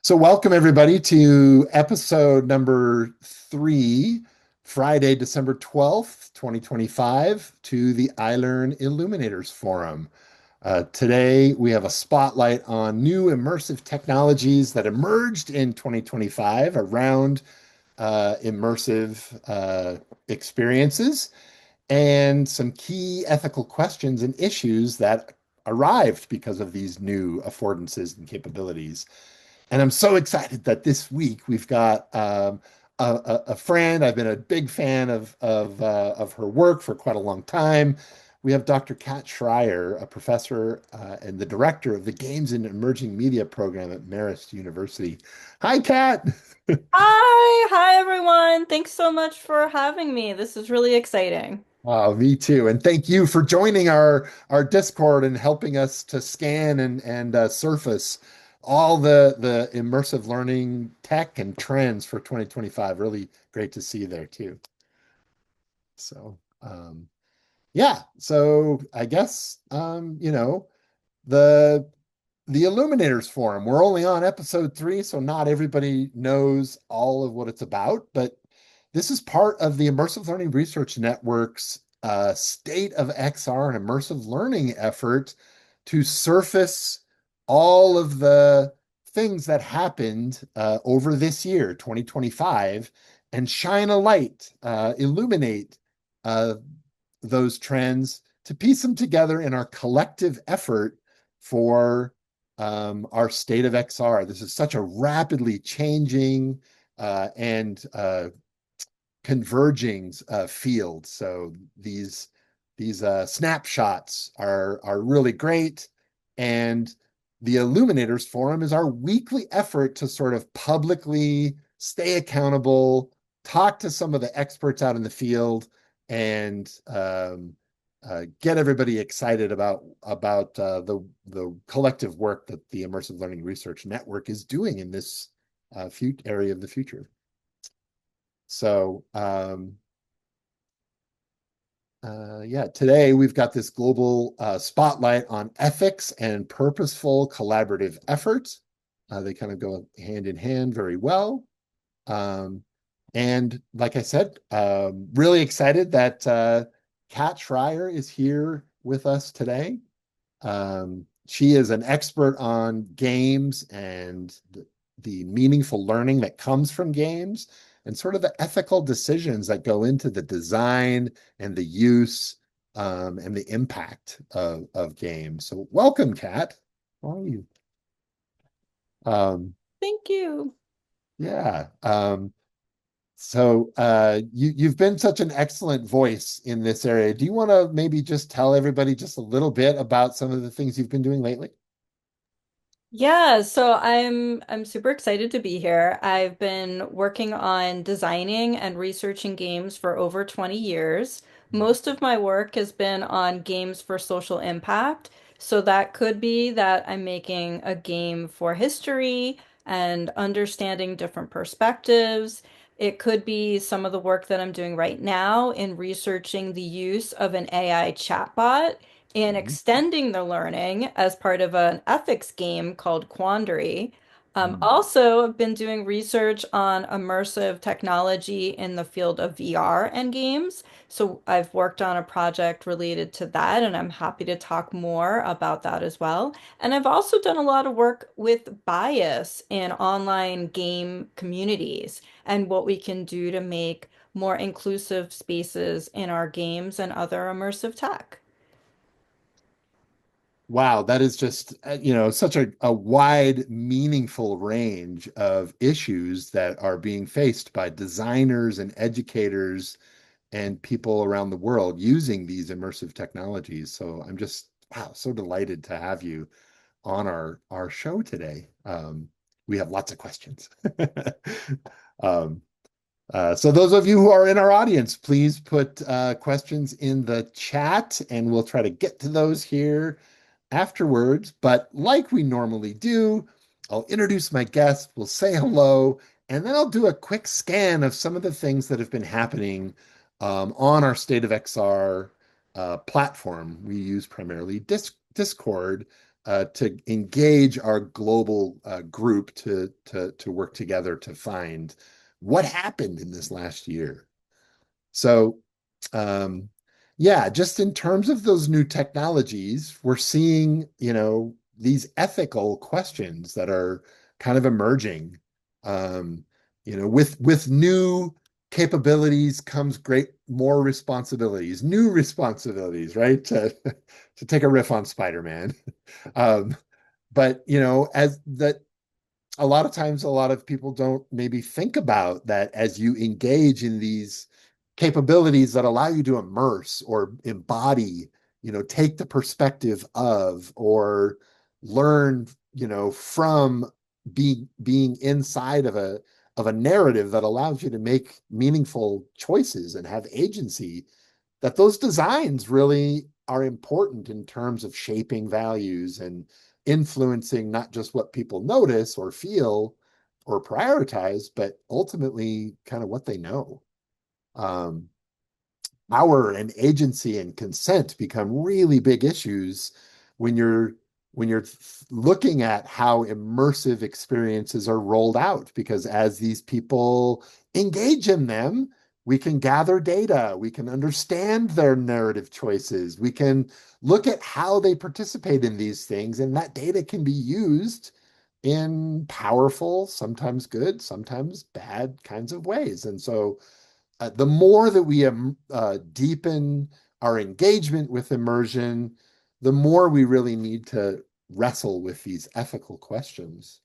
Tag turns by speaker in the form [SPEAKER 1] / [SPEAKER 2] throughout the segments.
[SPEAKER 1] So, welcome everybody to episode number 3, Friday, December 12th, 2025, to the iLearn Illuminators Forum. Today, we have a spotlight on new immersive technologies that emerged in 2025 around immersive experiences and some key ethical questions and issues that arrived because of these new affordances and capabilities. And I'm so excited that this week we've got a friend. I've been a big fan of her work for quite a long time. We have Dr. Kat Schrier, a professor and the director of the Games and Emerging Media program at Marist University. Hi, Kat.
[SPEAKER 2] Hi everyone. Thanks so much for having me. This is really exciting.
[SPEAKER 1] Oh, me too. And thank you for joining our Discord and helping us to scan and surface all the immersive learning tech and trends for 2025. Really great to see you there too. So, yeah. So I guess the the Illuminators Forum. We're only on episode 3, so not everybody knows all of what it's about, but this is part of the Immersive Learning Research Network's state of XR and immersive learning effort to surface all of the things that happened over this year, 2025, and shine a light, illuminate uh, those trends to piece them together in our collective effort for our state of XR. This is such a rapidly changing and converging field. So these snapshots are really great, and the Illuminators Forum is our weekly effort to sort of publicly stay accountable, talk to some of the experts out in the field, and get everybody excited about the collective work that the Immersive Learning Research Network is doing in this area of the future. So, yeah, today we've got this global spotlight on ethics and purposeful collaborative efforts. They kind of go hand in hand very well. Um, and like I said, really excited that Kat Schreier is here with us today. She is an expert on games and the meaningful learning that comes from games and sort of the ethical decisions that go into the design and the use and the impact of games. So welcome, Kat. How are you? Um,
[SPEAKER 2] Thank you.
[SPEAKER 1] yeah. So you've been such an excellent voice in this area. Do you want to maybe just tell everybody just a little bit about some of the things you've been doing lately?
[SPEAKER 2] Yeah, so I'm super excited to be here. I've been working on designing and researching games for over 20 years. Most of my work has been on games for social impact. So that could be that I'm making a game for history and understanding different perspectives. It could be some of the work that I'm doing right now in researching the use of an AI chatbot and
[SPEAKER 1] Mhm.
[SPEAKER 2] extending the learning as part of an ethics game called Quandary.
[SPEAKER 1] Mhm.
[SPEAKER 2] Also, I've been doing research on immersive technology in the field of VR and games. So I've worked on a project related to that, and I'm happy to talk more about that as well. And I've also done a lot of work with bias in online game communities and what we can do to make more inclusive spaces in our games and other immersive tech.
[SPEAKER 1] Wow, that is just, such a wide, meaningful range of issues that are being faced by designers and educators and people around the world using these immersive technologies. So I'm just, wow, so delighted to have you on our show today. We have lots of questions. Um, so those of you who are in our audience, please put questions in the chat and we'll try to get to those here afterwards. But like we normally do, I'll introduce my guest, we'll say hello, and then I'll do a quick scan of some of the things that have been happening on our State of XR platform. We use primarily Discord to engage our global group to work together to find what happened in this last year. So, um, yeah, just in terms of those new technologies, we're seeing, these ethical questions that are kind of emerging. Um, with new capabilities comes great more responsibilities, new responsibilities, right? To take a riff on Spider-Man. Um, but as that a lot of times a lot of people don't maybe think about that as you engage in these capabilities that allow you to immerse or embody, take the perspective of or learn, from being inside of a narrative that allows you to make meaningful choices and have agency, that those designs really are important in terms of shaping values and influencing not just what people notice or feel or prioritize, but ultimately kind of what they know. Um, Power and agency and consent become really big issues when you're looking at how immersive experiences are rolled out, because as these people engage in them, we can gather data, we can understand their narrative choices, we can look at how they participate in these things, and that data can be used in powerful, sometimes good, sometimes bad kinds of ways. And so the more that we deepen our engagement with immersion, the more we really need to wrestle with these ethical questions.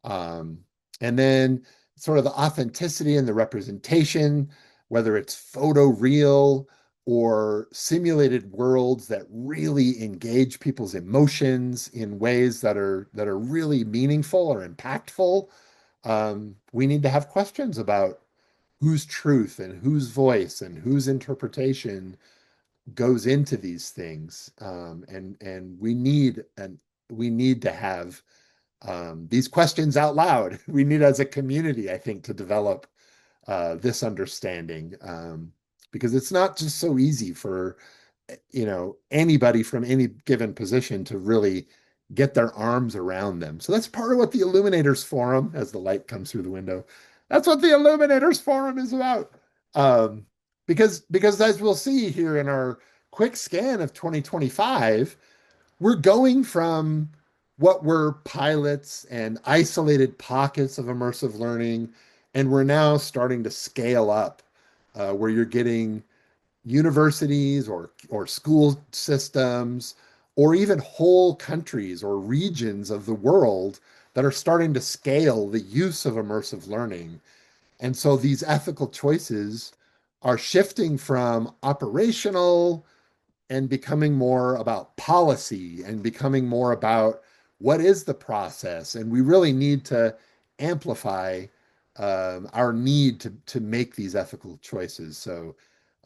[SPEAKER 1] Um, and then sort of the authenticity and the representation, whether it's photo real or simulated worlds that really engage people's emotions in ways that are really meaningful or impactful. We need to have questions about whose truth and whose voice and whose interpretation goes into these things. And we need to have these questions out loud. We need, as a community, I think, to develop this understanding, because it's not just so easy for anybody from any given position to really get their arms around them. So that's part of what the Illuminators Forum, as the light comes through the window, that's what the Illuminators Forum is about. Um, because as we'll see here in our quick scan of 2025, we're going from what were pilots and isolated pockets of immersive learning, and we're now starting to scale up, where you're getting universities or school systems or even whole countries or regions of the world that are starting to scale the use of immersive learning. And so these ethical choices are shifting from operational and becoming more about policy and becoming more about what is the process. And we really need to amplify our need to make these ethical choices. So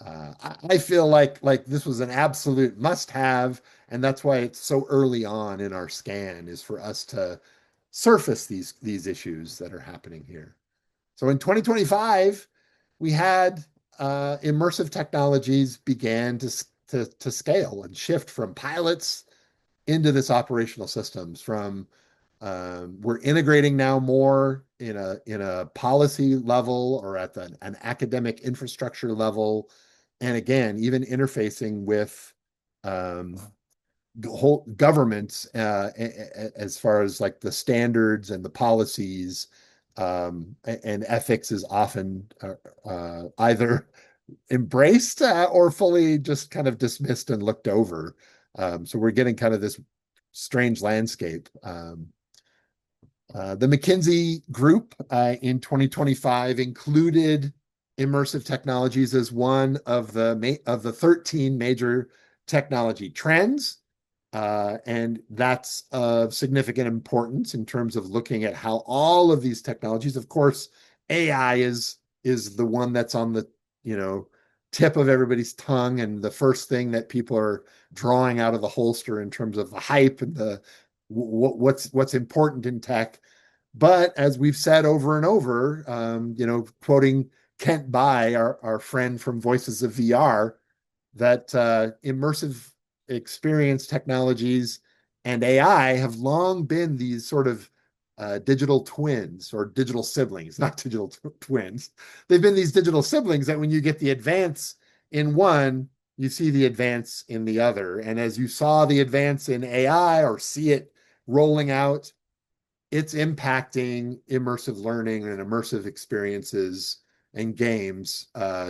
[SPEAKER 1] I feel like this was an absolute must-have, and that's why it's so early on in our scan, is for us to surface these issues that are happening here. So in 2025, we had immersive technologies began to scale and shift from pilots into this operational systems. From we're integrating now more in a policy level or at an academic infrastructure level, and again, even interfacing with um, whole governments, as far as like the standards and the policies, and ethics is often either embraced or fully just kind of dismissed and looked over. So we're getting kind of this strange landscape. The McKinsey Group in 2025 included immersive technologies as one of the 13 major technology trends. And that's of significant importance in terms of looking at how all of these technologies, of course, AI is the one that's on the, tip of everybody's tongue and the first thing that people are drawing out of the holster in terms of the hype and the what's important in tech. But as we've said over and over, quoting Kent Bai, our friend from Voices of VR, that immersive experience technologies and AI have long been these sort of digital twins or digital siblings, not digital twins. They've been these digital siblings that when you get the advance in one, you see the advance in the other. And as you saw the advance in AI or see it rolling out, it's impacting immersive learning and immersive experiences and games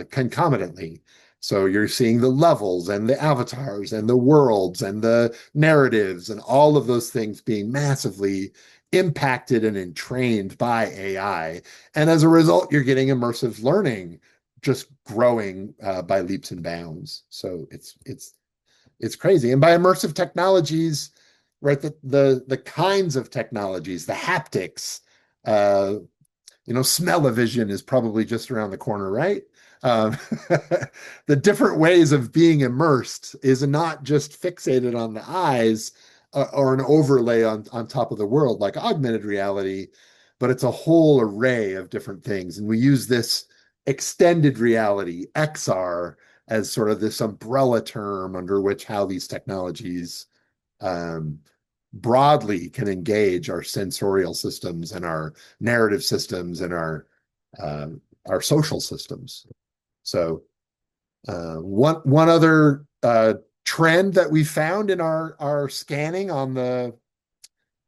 [SPEAKER 1] concomitantly. So you're seeing the levels and the avatars and the worlds and the narratives and all of those things being massively impacted and entrained by AI. And as a result, you're getting immersive learning just growing by leaps and bounds. So it's crazy. And by immersive technologies, right, the kinds of technologies, the haptics, uh, smell-o-vision is probably just around the corner, right? Um, the different ways of being immersed is not just fixated on the eyes or an overlay on top of the world like augmented reality, but it's a whole array of different things. And we use this extended reality, XR, as sort of this umbrella term under which how these technologies um, broadly can engage our sensorial systems and our narrative systems and uh, our social systems. So one other trend that we found in our scanning on the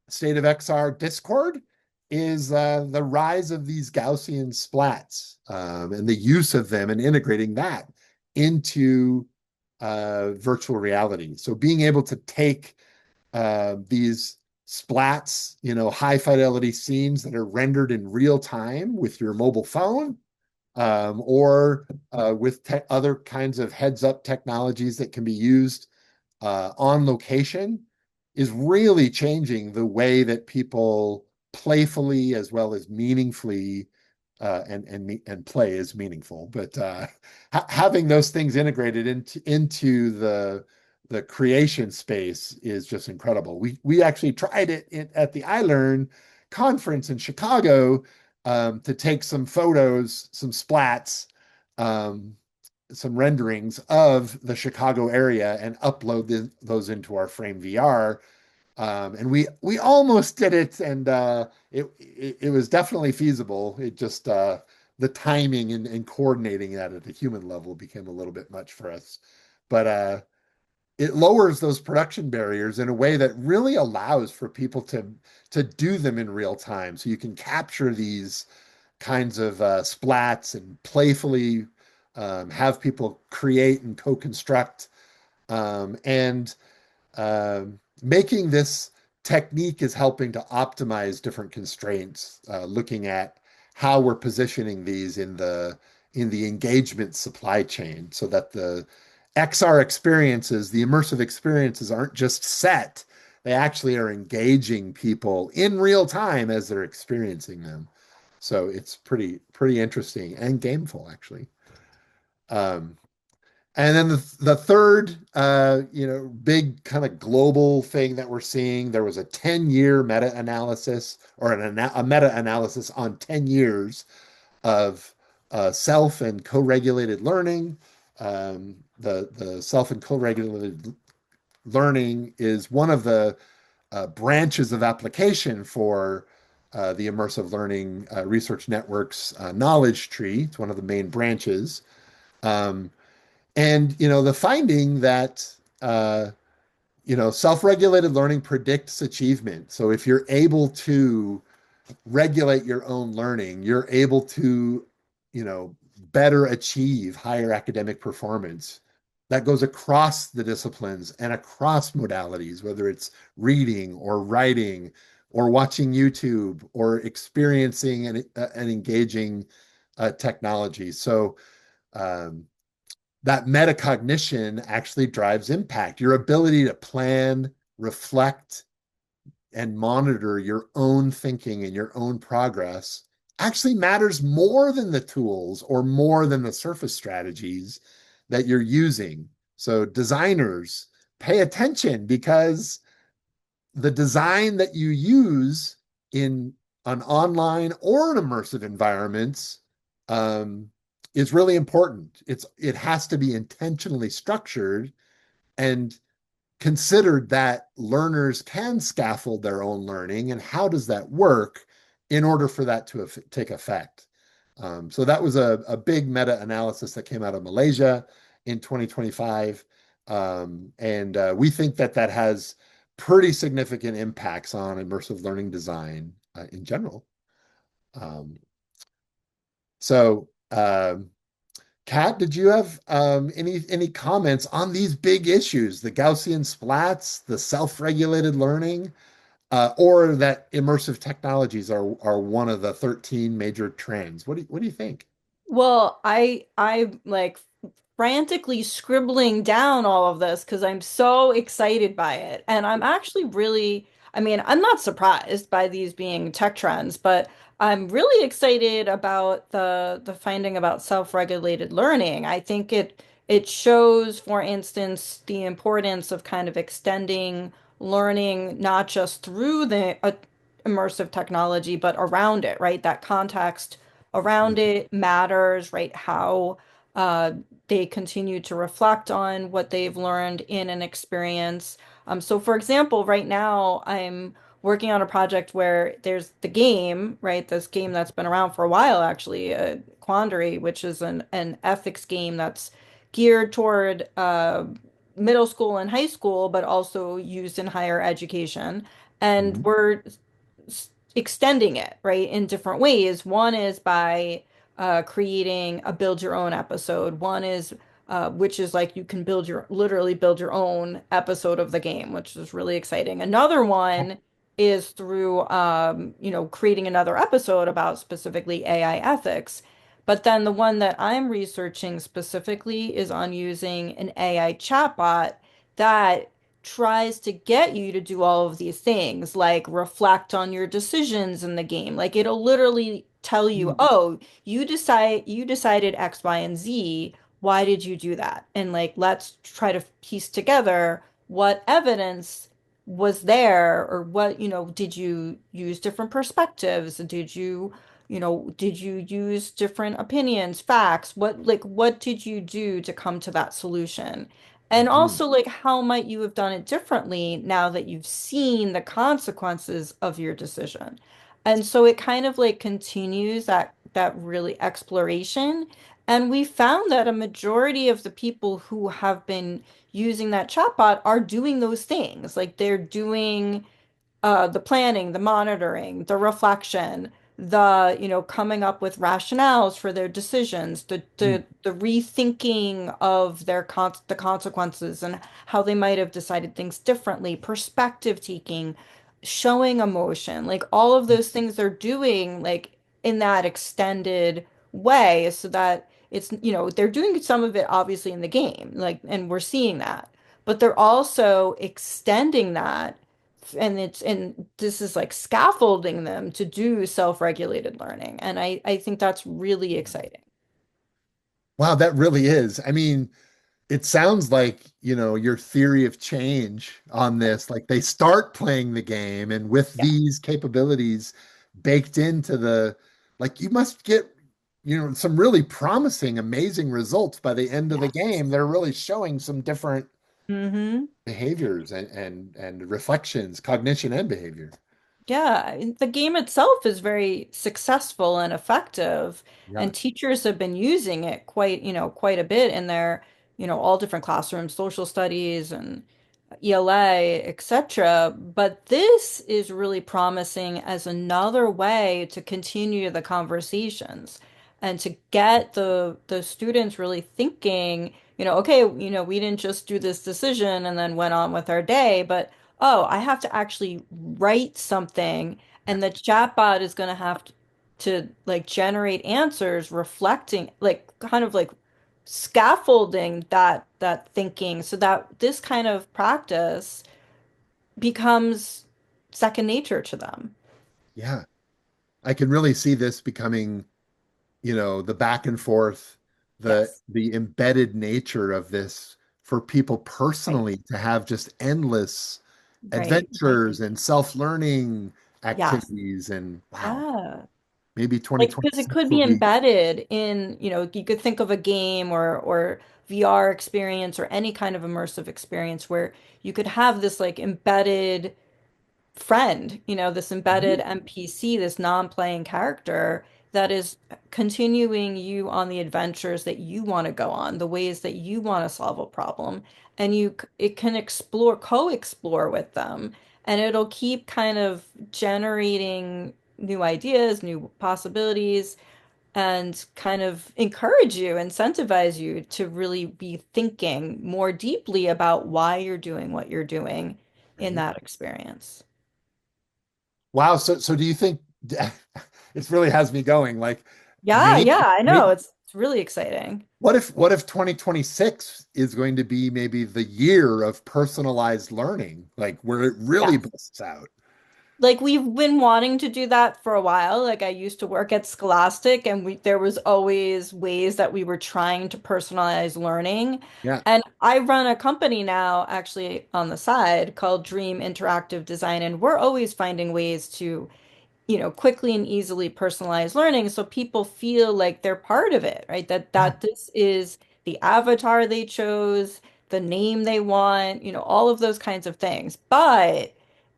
[SPEAKER 1] State of XR Discord is the rise of these Gaussian splats and the use of them and integrating that into virtual reality. So being able to take these splats, high fidelity scenes that are rendered in real time with your mobile phone or with other kinds of heads up technologies that can be used on location is really changing the way that people playfully as well as meaningfully and play is meaningful. But having those things integrated into the creation space is just incredible. We actually tried it at the iLearn conference in Chicago to take some photos, some splats, um, some renderings of the Chicago area and upload those into our Frame VR. And we almost did it, and it was definitely feasible. It just the timing and coordinating that at a human level became a little bit much for us. But it lowers those production barriers in a way that really allows for people to do them in real time. So you can capture these kinds of splats and playfully have people create and co-construct and making this technique is helping to optimize different constraints, looking at how we're positioning these in the engagement supply chain so that the XR experiences, the immersive experiences aren't just set, they actually are engaging people in real time as they're experiencing them. So it's pretty interesting and gameful actually. Um, and then the third, big kind of global thing that we're seeing, there was a 10-year meta-analysis or a meta-analysis on 10 years of self and co-regulated learning. The self and co-regulated learning is one of the branches of application for the Immersive Learning Research Network's knowledge tree. It's one of the main branches. Um, and the finding that self-regulated learning predicts achievement. So if you're able to regulate your own learning, you're able to, better achieve higher academic performance. That goes across the disciplines and across modalities, whether it's reading or writing or watching YouTube or experiencing and engaging technology. So um, that metacognition actually drives impact. Your ability to plan, reflect, and monitor your own thinking and your own progress actually matters more than the tools or more than the surface strategies that you're using. So, designers, pay attention because the design that you use in an online or an immersive environments is really important. It has to be intentionally structured and considered that learners can scaffold their own learning and how does that work in order for that to take effect. So that was a big meta-analysis that came out of Malaysia in 2025. And we think that that has pretty significant impacts on immersive learning design in general. Um, so, Kat, did you have any comments on these big issues, the Gaussian splats, the self-regulated learning, or that immersive technologies are one of the 13 major trends? What do you think?
[SPEAKER 2] Well, I like frantically scribbling down all of this because I'm so excited by it. And I'm actually really, I mean, I'm not surprised by these being tech trends, but I'm really excited about the finding about self-regulated learning. I think it shows, for instance, the importance of kind of extending learning not just through the immersive technology, but around it, right? That context around it matters, right? How uh, they continue to reflect on what they've learned in an experience. So, for example, right now I'm working on a project where there's the game, right? This game that's been around for a while, actually, Quandary, which is an ethics game that's geared toward middle school and high school, but also used in higher education. And
[SPEAKER 1] Mhm.
[SPEAKER 2] we're extending it, right, in different ways. One is by creating a build your own episode. One is which is like you can literally build your own episode of the game, which is really exciting. Another one is through creating another episode about specifically AI ethics. But then the one that I'm researching specifically is on using an AI chatbot that tries to get you to do all of these things, like reflect on your decisions in the game. Like it'll literally tell you, "Oh, you decided X, Y, and Z. Why did you do that?" And like let's try to piece together what evidence was there or what, did you use different perspectives? Did you use different opinions, facts? What did you do to come to that solution? And
[SPEAKER 1] Mhm.
[SPEAKER 2] also, like, how might you have done it differently now that you've seen the consequences of your decision? And so it kind of like continues that really exploration. And we found that a majority of the people who have been using that chatbot are doing those things. Like they're doing the planning, the monitoring, the reflection, coming up with rationales for their decisions, the rethinking of the consequences and how they might have decided things differently, perspective taking, showing emotion, like all of those things they're doing like in that extended way so that they're doing some of it obviously in the game, like, and we're seeing that, but they're also extending that and this is like scaffolding them to do self-regulated learning. And I think that's really exciting.
[SPEAKER 1] Wow, that really is. I mean, it sounds like, your theory of change on this, like they start playing the game and with
[SPEAKER 2] Yeah.
[SPEAKER 1] these capabilities baked into like you must get, some really promising, amazing results by the end of the
[SPEAKER 2] Yes.
[SPEAKER 1] game. They're really showing some different
[SPEAKER 2] Mm-hmm.
[SPEAKER 1] behaviors and reflections, cognition and behavior.
[SPEAKER 2] Yeah, the game itself is very successful and effective,
[SPEAKER 1] Yeah.
[SPEAKER 2] and teachers have been using it quite a bit in their, all different classrooms, social studies and ELA, etc. But this is really promising as another way to continue the conversations and to get the students really thinking, okay, we didn't just do this decision and then went on with our day, but oh, I have to actually write something,
[SPEAKER 1] Yeah.
[SPEAKER 2] and the chatbot is going to have to like generate answers reflecting like kind of like scaffolding that thinking so that this kind of practice becomes second nature to them.
[SPEAKER 1] Yeah. I can really see this becoming, the back and forth, the
[SPEAKER 2] Yes.
[SPEAKER 1] the embedded nature of this for people
[SPEAKER 2] Right.
[SPEAKER 1] personally to have just endless
[SPEAKER 2] Right.
[SPEAKER 1] adventures and self-learning
[SPEAKER 2] Yes.
[SPEAKER 1] activities and wow.
[SPEAKER 2] Yeah.
[SPEAKER 1] Maybe
[SPEAKER 2] Like, because it
[SPEAKER 1] 2026
[SPEAKER 2] could
[SPEAKER 1] will
[SPEAKER 2] be
[SPEAKER 1] be.
[SPEAKER 2] embedded in, you could think of a game or VR experience or any kind of immersive experience where you could have this like embedded friend, this embedded
[SPEAKER 1] Mhm.
[SPEAKER 2] NPC, this non-playing character that is continuing you on the adventures that you want to go on, the ways that you want to solve a problem, and it can co-explore with them, and it'll keep kind of generating new ideas, new possibilities, and kind of encourage you, incentivize you to really be thinking more deeply about why you're doing what you're doing in
[SPEAKER 1] Right.
[SPEAKER 2] that experience.
[SPEAKER 1] Wow. So do you think it really has me going? Like
[SPEAKER 2] Yeah,
[SPEAKER 1] maybe,
[SPEAKER 2] yeah, I know.
[SPEAKER 1] maybe
[SPEAKER 2] It's really exciting.
[SPEAKER 1] what if 2026 is going to be maybe the year of personalized learning, like where it really
[SPEAKER 2] Yes.
[SPEAKER 1] busts out?
[SPEAKER 2] Like we've been wanting to do that for a while. Like I used to work at Scholastic and there was always ways that we were trying to personalize learning.
[SPEAKER 1] Yeah.
[SPEAKER 2] And I run a company now actually on the side called Dream Interactive Design, and we're always finding ways to quickly and easily personalized learning so people feel like they're part of it, right? That
[SPEAKER 1] Yeah.
[SPEAKER 2] that this is the avatar they chose, the name they want, all of those kinds of things. But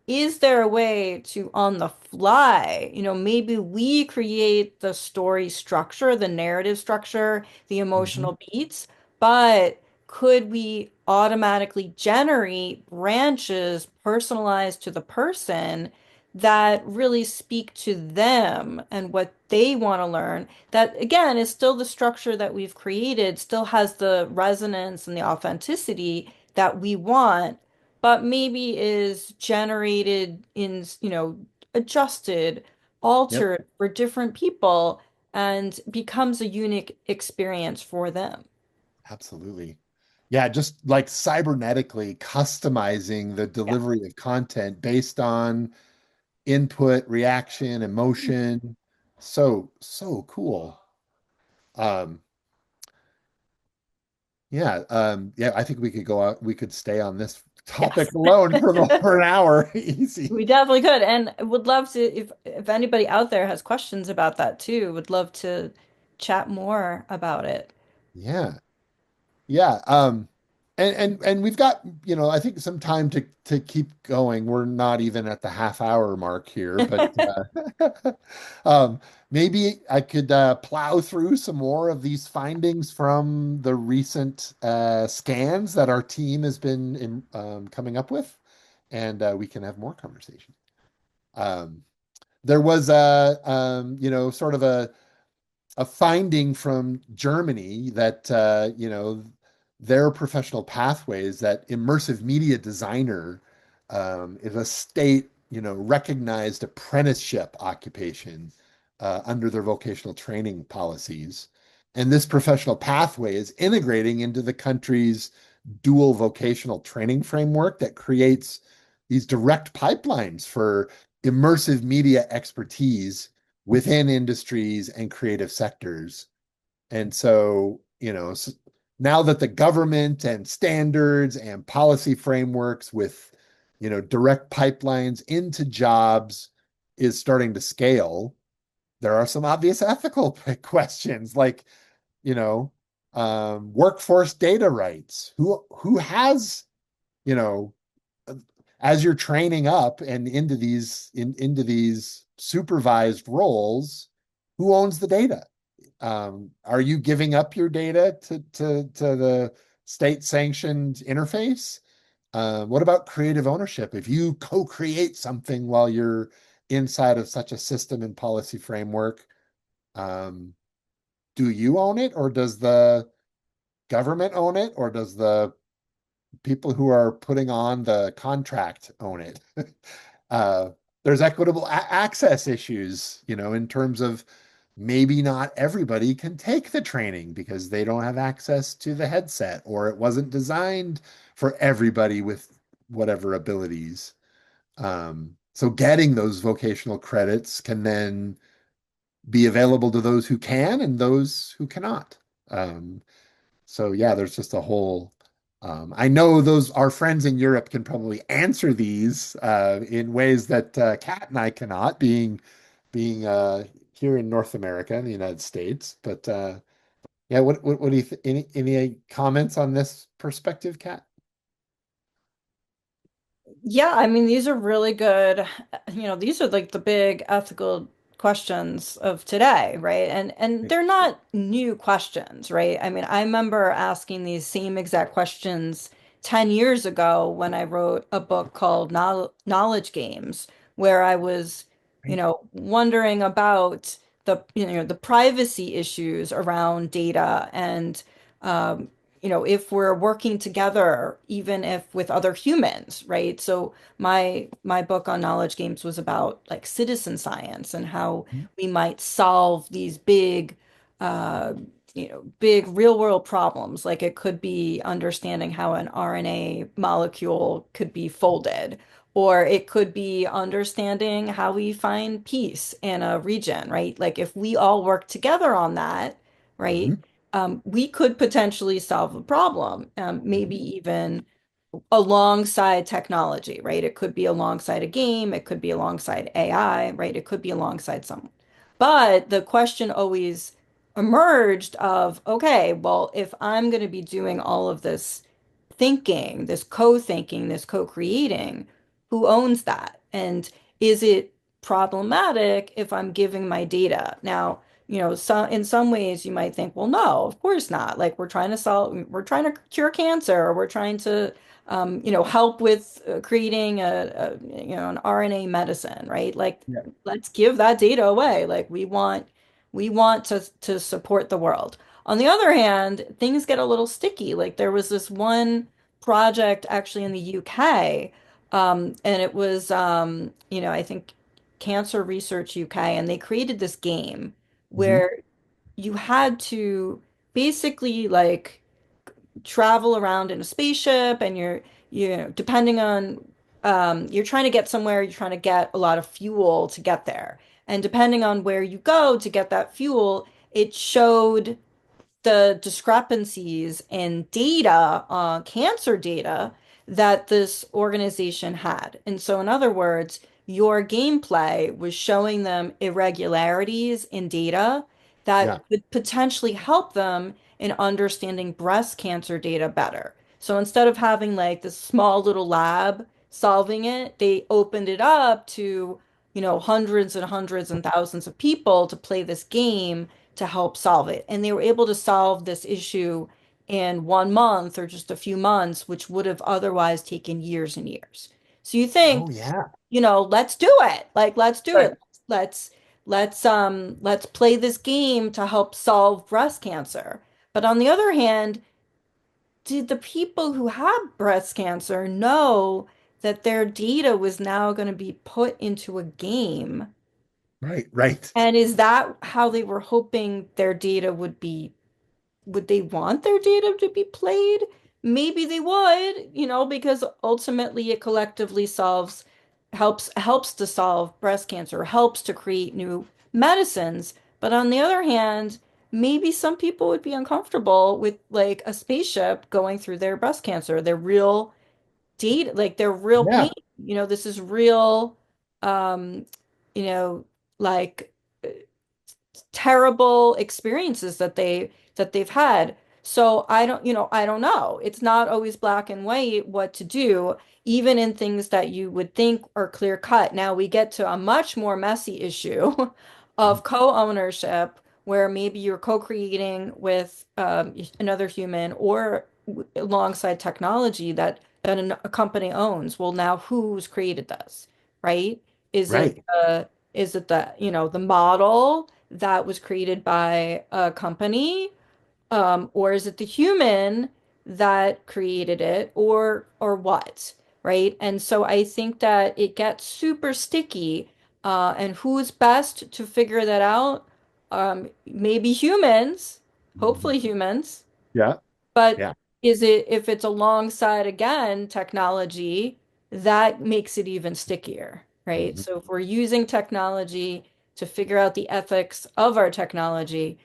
[SPEAKER 2] is there a way to, on the fly, maybe we create the story structure, the narrative structure, the
[SPEAKER 1] Mhm.
[SPEAKER 2] emotional beats, but could we automatically generate branches personalized to the person that really speak to them and what they want to learn? That, again, is still the structure that we've created, still has the resonance and the authenticity that we want, but maybe is generated in, adjusted,
[SPEAKER 1] Yep.
[SPEAKER 2] altered for different people and becomes a unique experience for them.
[SPEAKER 1] Absolutely. Yeah, just like cybernetically customizing the
[SPEAKER 2] Yeah.
[SPEAKER 1] delivery of content based on input, reaction, emotion. So cool. Um, yeah, I think we could go out, we could stay on this
[SPEAKER 2] Yes.
[SPEAKER 1] topic alone for an hour. Easy.
[SPEAKER 2] We definitely could, and would love to, if anybody out there has questions about that too, would love to chat more about it.
[SPEAKER 1] Yeah. Yeah. And we've got, I think some time to keep going. We're not even at the half hour mark here, but maybe I could plow through some more of these findings from the recent scans that our team has been coming up with, and we can have more conversation. Um, there was sort of a finding from Germany that their professional pathways, that immersive media designer is a state recognized apprenticeship occupation under their vocational training policies, and this professional pathway is integrating into the country's dual vocational training framework that creates these direct pipelines for immersive media expertise within industries and creative sectors. And so, now that the government and standards and policy frameworks with, direct pipelines into jobs is starting to scale, there are some obvious ethical questions like, you know, workforce data rights. Who has, you know, as you're training up and into these supervised roles, who owns the data? Are you giving up your data to the state sanctioned interface? What about creative ownership? If you co-create something while you're inside of such a system and policy framework, um, do you own it, or does the government own it, or does the people who are putting on the contract own it? Uh, there's equitable access issues, in terms of maybe not everybody can take the training because they don't have access to the headset, or it wasn't designed for everybody with whatever abilities. So getting those vocational credits can then be available to those who can and those who cannot. Um, so yeah, there's just a whole. I know those our friends in Europe can probably answer these in ways that Kat and I cannot, being being here in North America in the United States. But yeah, what do you any comments on this perspective, Kat?
[SPEAKER 2] Yeah, I mean, these are really good, these are like the big ethical questions of today, right? And they're not new questions, right? I mean, I remember asking these same exact questions 10 years ago when I wrote a book called Knowledge Games, where I was,
[SPEAKER 1] Right.
[SPEAKER 2] wondering about the privacy issues around data and um, if we're working together, even if with other humans, right? So my book on knowledge games was about like citizen science and how we might solve these uh, big real world problems. Like it could be understanding how an RNA molecule could be folded, or it could be understanding how we find peace in a region, right? Like if we all work together on that, right?
[SPEAKER 1] Mhm.
[SPEAKER 2] We could potentially solve a problem, maybe
[SPEAKER 1] Mhm.
[SPEAKER 2] even alongside technology, right? It could be alongside a game, it could be alongside AI, right? It could be alongside someone. But the question always emerged of, okay, well, if I'm going to be doing all of this thinking, this co-creating, who owns that? And is it problematic if I'm giving my data? Now, in some ways you might think, well, no, of course not. Like we're trying to cure cancer, or we're trying to, help with creating an RNA medicine, right? Like,
[SPEAKER 1] Yeah.
[SPEAKER 2] let's give that data away. Like we want to support the world. On the other hand, things get a little sticky. Like there was this one project actually in the UK, and it was, I think Cancer Research UK, and they created this game
[SPEAKER 1] Mhm.
[SPEAKER 2] where you had to basically like travel around in a spaceship, and depending on, you're trying to get somewhere, you're trying to get a lot of fuel to get there. And depending on where you go to get that fuel, it showed the discrepancies in data, cancer data that this organization had. And so, in other words, your gameplay was showing them irregularities in data that
[SPEAKER 1] Yeah.
[SPEAKER 2] could potentially help them in understanding breast cancer data better. So instead of having like this small little lab solving it, they opened it up to, hundreds and hundreds and thousands of people to play this game to help solve it. And they were able to solve this issue in 1 month or just a few months, which would have otherwise taken years and years. So you
[SPEAKER 1] Oh
[SPEAKER 2] think,
[SPEAKER 1] yeah.
[SPEAKER 2] let's do it. Like, let's do
[SPEAKER 1] Right.
[SPEAKER 2] it. Let's let's play this game to help solve breast cancer. But on the other hand, did the people who had breast cancer know that their data was now going to be put into a game?
[SPEAKER 1] Right. Right.
[SPEAKER 2] And is that how they were hoping their data would be? Would they want their data to be played? Maybe they would, because ultimately it collectively helps to solve breast cancer, helps to create new medicines. But on the other hand, maybe some people would be uncomfortable with like a spaceship going through their breast cancer, their real data, like their real pain.
[SPEAKER 1] Yeah.
[SPEAKER 2] This is real, um, you know, like terrible experiences that they've had. So I don't know. It's not always black and white what to do, even in things that you would think are clear cut. Now we get to a much more messy issue of co-ownership, where maybe you're co-creating with another human or alongside technology that a company owns. Well, now who's created this, right? Is it
[SPEAKER 1] Right.
[SPEAKER 2] the model that was created by a company, or is it the human that created it, or what, right? And so I think that it gets super sticky, and who's best to figure that out? Maybe humans,
[SPEAKER 1] Mhm.
[SPEAKER 2] hopefully humans.
[SPEAKER 1] Yeah.
[SPEAKER 2] But
[SPEAKER 1] Yeah.
[SPEAKER 2] if it's alongside again technology, that makes it even stickier, right?
[SPEAKER 1] Mhm.
[SPEAKER 2] So if we're using technology to figure out the ethics of our technology,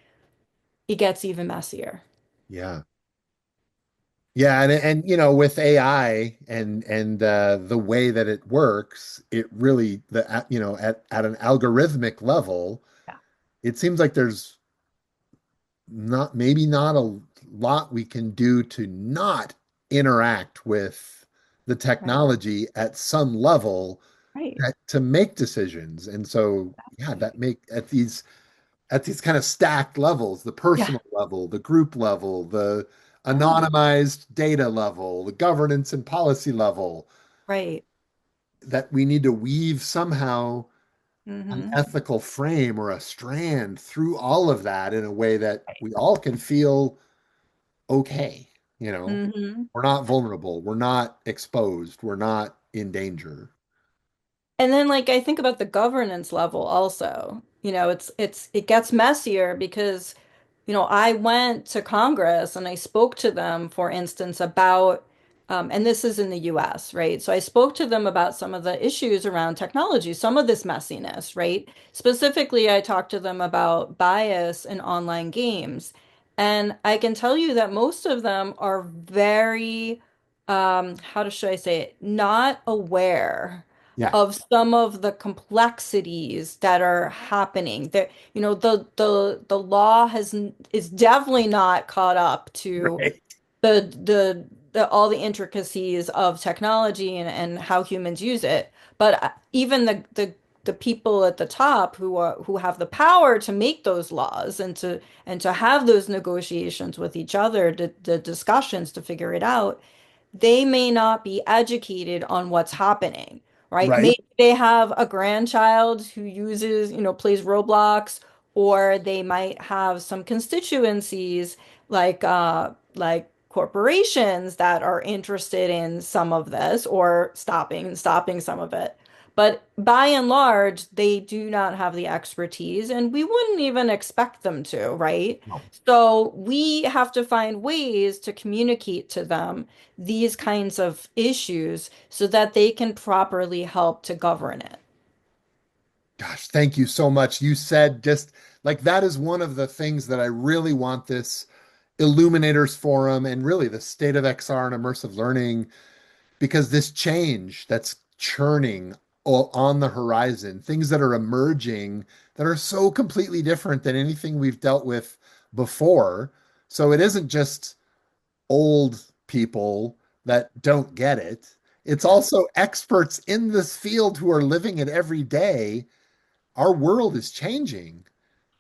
[SPEAKER 2] it gets even messier.
[SPEAKER 1] Yeah. Yeah, and with AI and the way that it works, it really at an algorithmic level,
[SPEAKER 2] Yeah.
[SPEAKER 1] it seems like there's not a lot we can do to not interact with the
[SPEAKER 2] Right.
[SPEAKER 1] technology at some level
[SPEAKER 2] Right.
[SPEAKER 1] to make decisions. And so, yeah, that make at these kind of stacked levels, the
[SPEAKER 2] Yeah.
[SPEAKER 1] personal level, the group level, the
[SPEAKER 2] Yeah.
[SPEAKER 1] anonymized data level, the governance and policy level,
[SPEAKER 2] Right.
[SPEAKER 1] that we need to weave somehow an
[SPEAKER 2] Hmm.
[SPEAKER 1] ethical frame or a strand through all of that in a way that we all can feel okay. You know,
[SPEAKER 2] Hmm.
[SPEAKER 1] we're not vulnerable, we're not exposed, we're not in danger.
[SPEAKER 2] And then like I think about the governance level also. It gets messier because I went to Congress and I spoke to them, for instance, about, and this is in the US, right? So I spoke to them about some of the issues around technology, some of this messiness, right? Specifically, I talked to them about bias in online games. And I can tell you that most of them are very, should I say it, not aware
[SPEAKER 1] Yeah,
[SPEAKER 2] of some of the complexities that are happening. The law is definitely not caught up to
[SPEAKER 1] right,
[SPEAKER 2] the all the intricacies of technology and how humans use it. But even the people at the top who have the power to make those laws and to have those negotiations with each other, the discussions to figure it out, they may not be educated on what's happening, right?
[SPEAKER 1] right,
[SPEAKER 2] Maybe they have a grandchild who plays Roblox, or they might have some constituencies like corporations that are interested in some of this or stopping some of it. But by and large, they do not have the expertise, and we wouldn't even expect them to, right?
[SPEAKER 1] no.
[SPEAKER 2] So we have to find ways to communicate to them these kinds of issues so that they can properly help to govern it.
[SPEAKER 1] Gosh, thank you so much. You said just like that is one of the things that I really want this Illuminators Forum and really the state of XR and immersive learning, because this change that's churning on the horizon, things that are emerging that are so completely different than anything we've dealt with before. So it isn't just old people that don't get it. It's
[SPEAKER 2] Yeah.
[SPEAKER 1] also experts in this field who are living it every day. Our world is changing.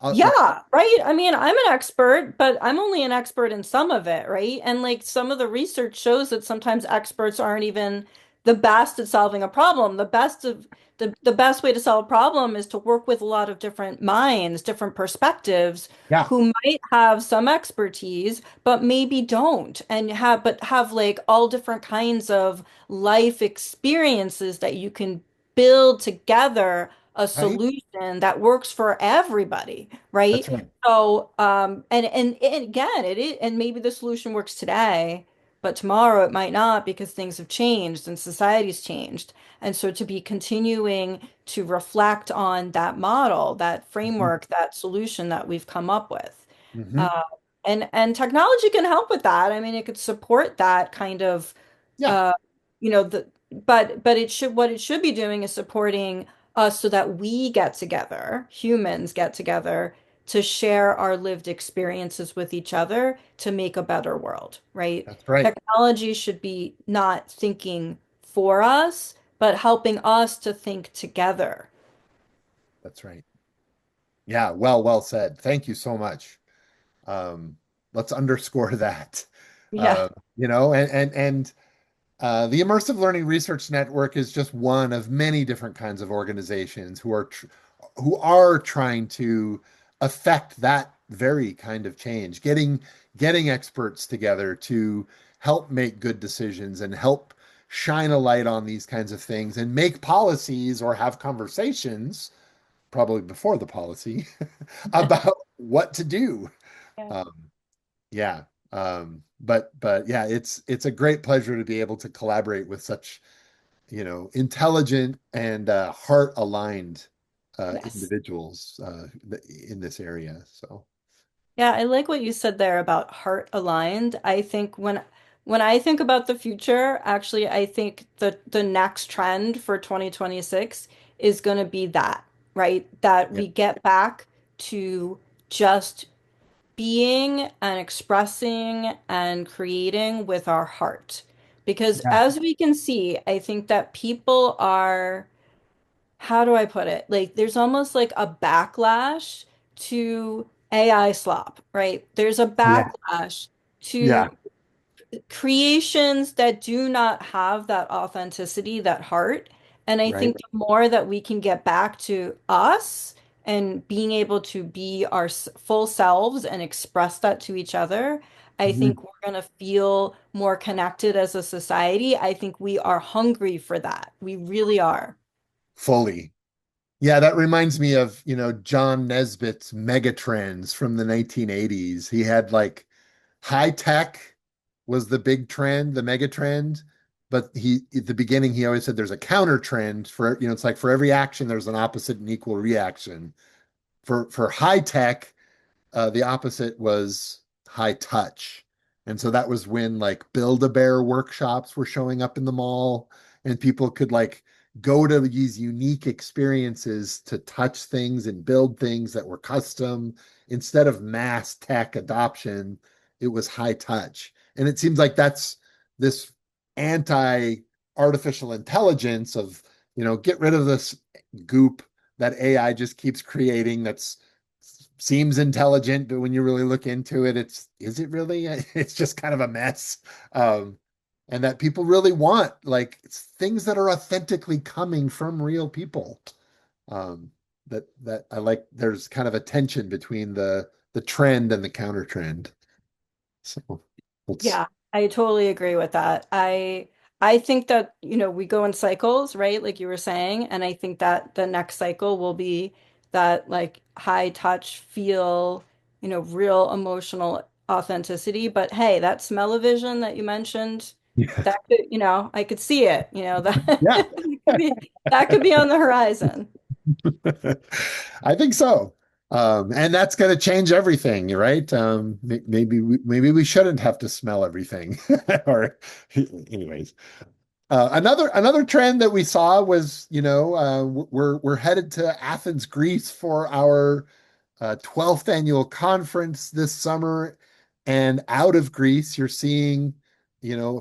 [SPEAKER 1] Like,
[SPEAKER 2] Yeah, right. I mean, I'm an expert, but I'm only an expert in some of it, right? And like some of the research shows that sometimes experts aren't even the best at solving a problem. The best way to solve a problem is to work with a lot of different minds, different perspectives
[SPEAKER 1] yeah,
[SPEAKER 2] who might have some expertise, but maybe don't, and have like all different kinds of life experiences that you can build together a
[SPEAKER 1] right?
[SPEAKER 2] solution that works for everybody,
[SPEAKER 1] That's
[SPEAKER 2] right?
[SPEAKER 1] right.
[SPEAKER 2] So, and again, it is, and maybe the solution works today, but tomorrow it might not because things have changed and society's changed. And so to be continuing to reflect on that model, that
[SPEAKER 1] Mhm.
[SPEAKER 2] framework, that solution that we've come up with.
[SPEAKER 1] Mhm.
[SPEAKER 2] Uh, and technology can help with that. I mean, it could support that kind of
[SPEAKER 1] Yeah,
[SPEAKER 2] uh, but what it should be doing is supporting us so that we get together, humans get together to share our lived experiences with each other to make a better world, right?
[SPEAKER 1] that's right.
[SPEAKER 2] Technology should be not thinking for us, but helping us to think together.
[SPEAKER 1] That's right. Yeah, well said. Thank you so much. Um, let's underscore that.
[SPEAKER 2] Yeah.
[SPEAKER 1] Uh, and the Immersive Learning Research Network is just one of many different kinds of organizations who are trying to affect that very kind of change, getting experts together to help make good decisions and help shine a light on these kinds of things and make policies or have conversations, probably before the policy, about what to do.
[SPEAKER 2] Yeah.
[SPEAKER 1] Um, yeah. But yeah, it's a great pleasure to be able to collaborate with such, intelligent and heart-aligned
[SPEAKER 2] Yes.
[SPEAKER 1] individuals in this area. So,
[SPEAKER 2] Yeah, I like what you said there about heart aligned. I think when I think about the future, actually, I think the next trend for 2026 is going to be that, right? That
[SPEAKER 1] Yeah.
[SPEAKER 2] we get back to just being and expressing and creating with our heart. Because
[SPEAKER 1] Yeah.
[SPEAKER 2] as we can see, I think that people are, how do I put it? Like there's almost like a backlash to AI slop, right? There's a
[SPEAKER 1] Yeah.
[SPEAKER 2] backlash
[SPEAKER 1] Yeah.
[SPEAKER 2] to creations that do not have that authenticity, that heart. And I
[SPEAKER 1] Right.
[SPEAKER 2] think the more that we can get back to us and being able to be our full selves and express that to each other, I
[SPEAKER 1] Mhm.
[SPEAKER 2] think we're going to feel more connected as a society. I think we are hungry for that. We really are.
[SPEAKER 1] Fully. Yeah, that reminds me of, John Nesbitt's megatrends from the 1980s. He had like high tech was the big trend, the mega trend. But at the beginning, he always said there's a counter trend for, it's like for every action, there's an opposite and equal reaction. For high tech, the opposite was high touch. And so that was when like Build-A-Bear workshops were showing up in the mall and people could like go to these unique experiences to touch things and build things that were custom instead of mass tech adoption. It was high touch. And it seems like that's this anti artificial intelligence of, get rid of this goop that AI just keeps creating that's seems intelligent, but when you really look into it, is it really? It's just kind of a mess. Um, and that people really want like things that are authentically coming from real people. Um, that I like. There's kind of a tension between the trend and the counter trend. So let's
[SPEAKER 2] Yeah, I totally agree with that. I think that, we go in cycles, right? Like you were saying, and I think that the next cycle will be that like high touch feel, real emotional authenticity. But hey, that smell-o-vision that you mentioned,
[SPEAKER 1] yeah.
[SPEAKER 2] that could, I could see it, that
[SPEAKER 1] Yeah.
[SPEAKER 2] that could be on the horizon.
[SPEAKER 1] I think so. And that's going to change everything, right? Maybe we shouldn't have to smell everything. Or, anyways, another trend that we saw was, we're headed to Athens, Greece for our 12th annual conference this summer. And out of Greece, you're seeing,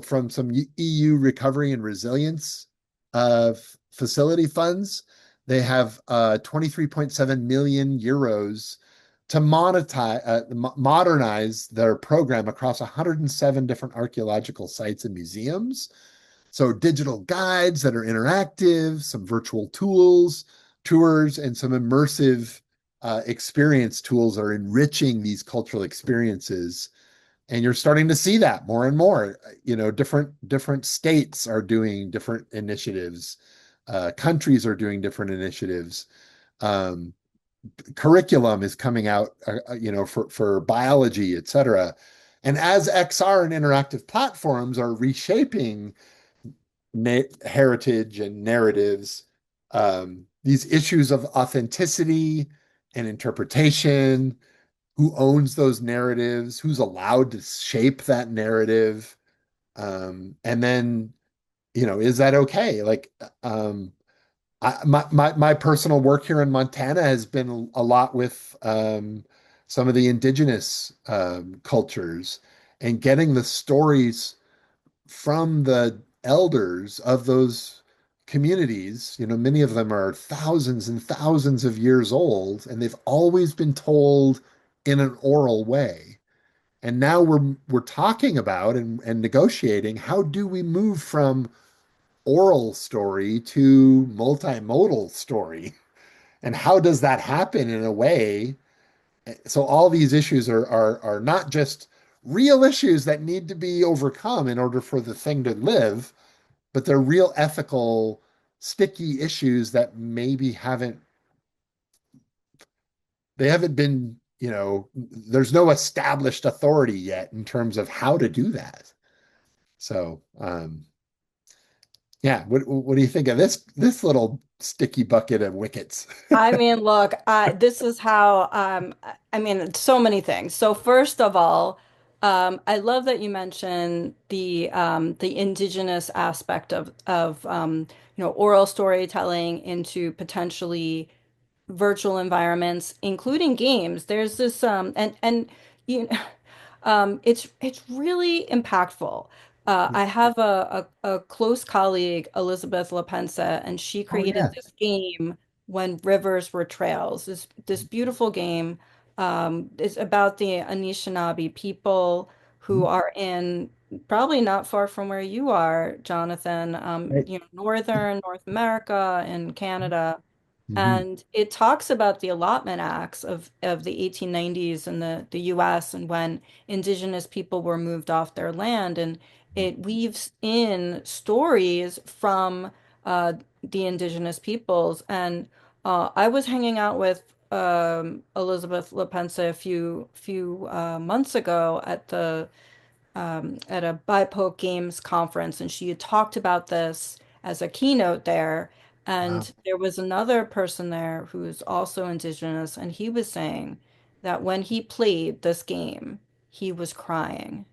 [SPEAKER 1] from some EU recovery and resilience facility funds, they have 23.7 million euros to modernize their program across 107 different archaeological sites and museums. So digital guides that are interactive, some virtual tours, and some immersive experience tools are enriching these cultural experiences. And you're starting to see that more and more. Different states are doing different initiatives. Countries are doing different initiatives. Um, Curriculum is coming out, for biology, et cetera. And as XR and interactive platforms are reshaping heritage and narratives, these issues of authenticity and interpretation, who owns those narratives, who's allowed to shape that narrative, and then, is that okay? Like, my personal work here in Montana has been a lot with some of the indigenous cultures and getting the stories from the elders of those communities. Many of them are thousands and thousands of years old, and they've always been told in an oral way. And now we're talking about and negotiating how do we move from oral story to multimodal story? And how does that happen in a way? So all these issues are not just real issues that need to be overcome in order for the thing to live, but they're real ethical, sticky issues that maybe haven't been, there's no established authority yet in terms of how to do that. So, yeah, what do you think of this little sticky bucket of wickets?
[SPEAKER 2] I mean, look, this is how, I mean, so many things. So first of all, I love that you mentioned the indigenous aspect of oral storytelling into potentially virtual environments, including games. There's this and you it's really impactful. I have a close colleague, Elizabeth LaPensa, and she
[SPEAKER 1] Oh
[SPEAKER 2] created
[SPEAKER 1] yeah.
[SPEAKER 2] this game when rivers were trails. This beautiful game is about the Anishinaabe people who
[SPEAKER 1] Mhm.
[SPEAKER 2] are in probably not far from where you are, Jonathan.
[SPEAKER 1] Right.
[SPEAKER 2] Northern North America and Canada.
[SPEAKER 1] Mhm.
[SPEAKER 2] And it talks about the allotment acts of the 1890s in the US and when indigenous people were moved off their land. And it weaves in stories from uh, the indigenous peoples. And I was hanging out with Elizabeth LaPensa a few months ago at a BIPOC Games conference, and she had talked about this as a keynote there.
[SPEAKER 1] Wow.
[SPEAKER 2] And there was another person there who's also indigenous, and he was saying that when he played this game, he was crying.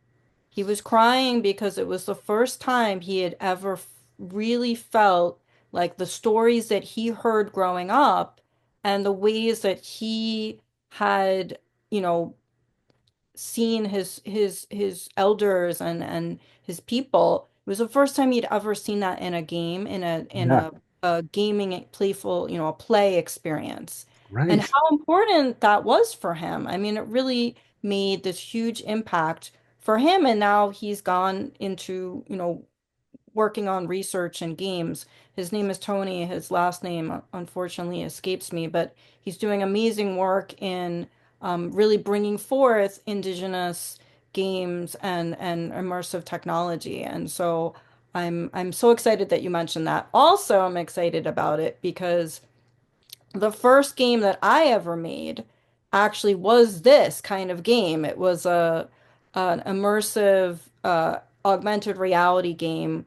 [SPEAKER 2] He was crying because it was the first time he had ever really felt like the stories that he heard growing up and the ways that he had, you know, seen his elders and his people. It was the first time he'd ever seen that in a game, in
[SPEAKER 1] Yeah.
[SPEAKER 2] a gaming playful, a play experience. And
[SPEAKER 1] Right.
[SPEAKER 2] how important that was for him. I mean, it really made this huge impact for him. And now he's gone into, working on research and games. His name is Tony. His last name unfortunately escapes me, but he's doing amazing work in really bringing forth indigenous games and immersive technology. And so I'm so excited that you mentioned that. Also, I'm excited about it because the first game that I ever made actually was this kind of game. It was an immersive augmented reality game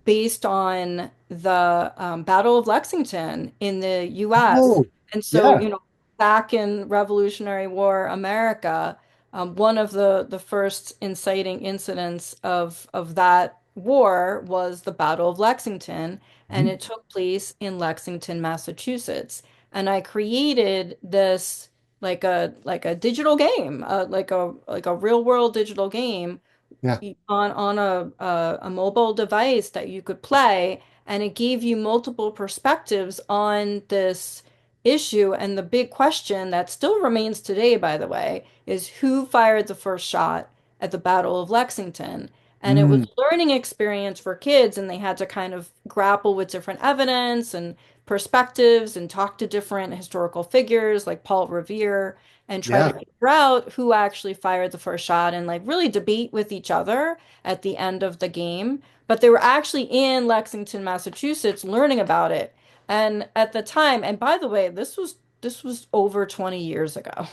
[SPEAKER 2] based on the Battle of Lexington in the US.
[SPEAKER 1] Oh,
[SPEAKER 2] And so,
[SPEAKER 1] yeah.
[SPEAKER 2] back in Revolutionary War America, one of the first inciting incidents of that war was the Battle of Lexington, and
[SPEAKER 1] Mhm.
[SPEAKER 2] it took place in Lexington, Massachusetts. And I created this like a digital game, like a real world digital game
[SPEAKER 1] Yeah.
[SPEAKER 2] on a mobile device that you could play, and it gave you multiple perspectives on this issue. And the big question that still remains today, by the way, is who fired the first shot at the Battle of Lexington? And it was
[SPEAKER 1] Mm.
[SPEAKER 2] a learning experience for kids, and they had to kind of grapple with different evidence and perspectives and talk to different historical figures like Paul Revere and try to
[SPEAKER 1] Yeah.
[SPEAKER 2] figure out who actually fired the first shot and like really debate with each other at the end of the game. But they were actually in Lexington, Massachusetts, learning about it. And at the time, and by the way, this was over 20 years ago.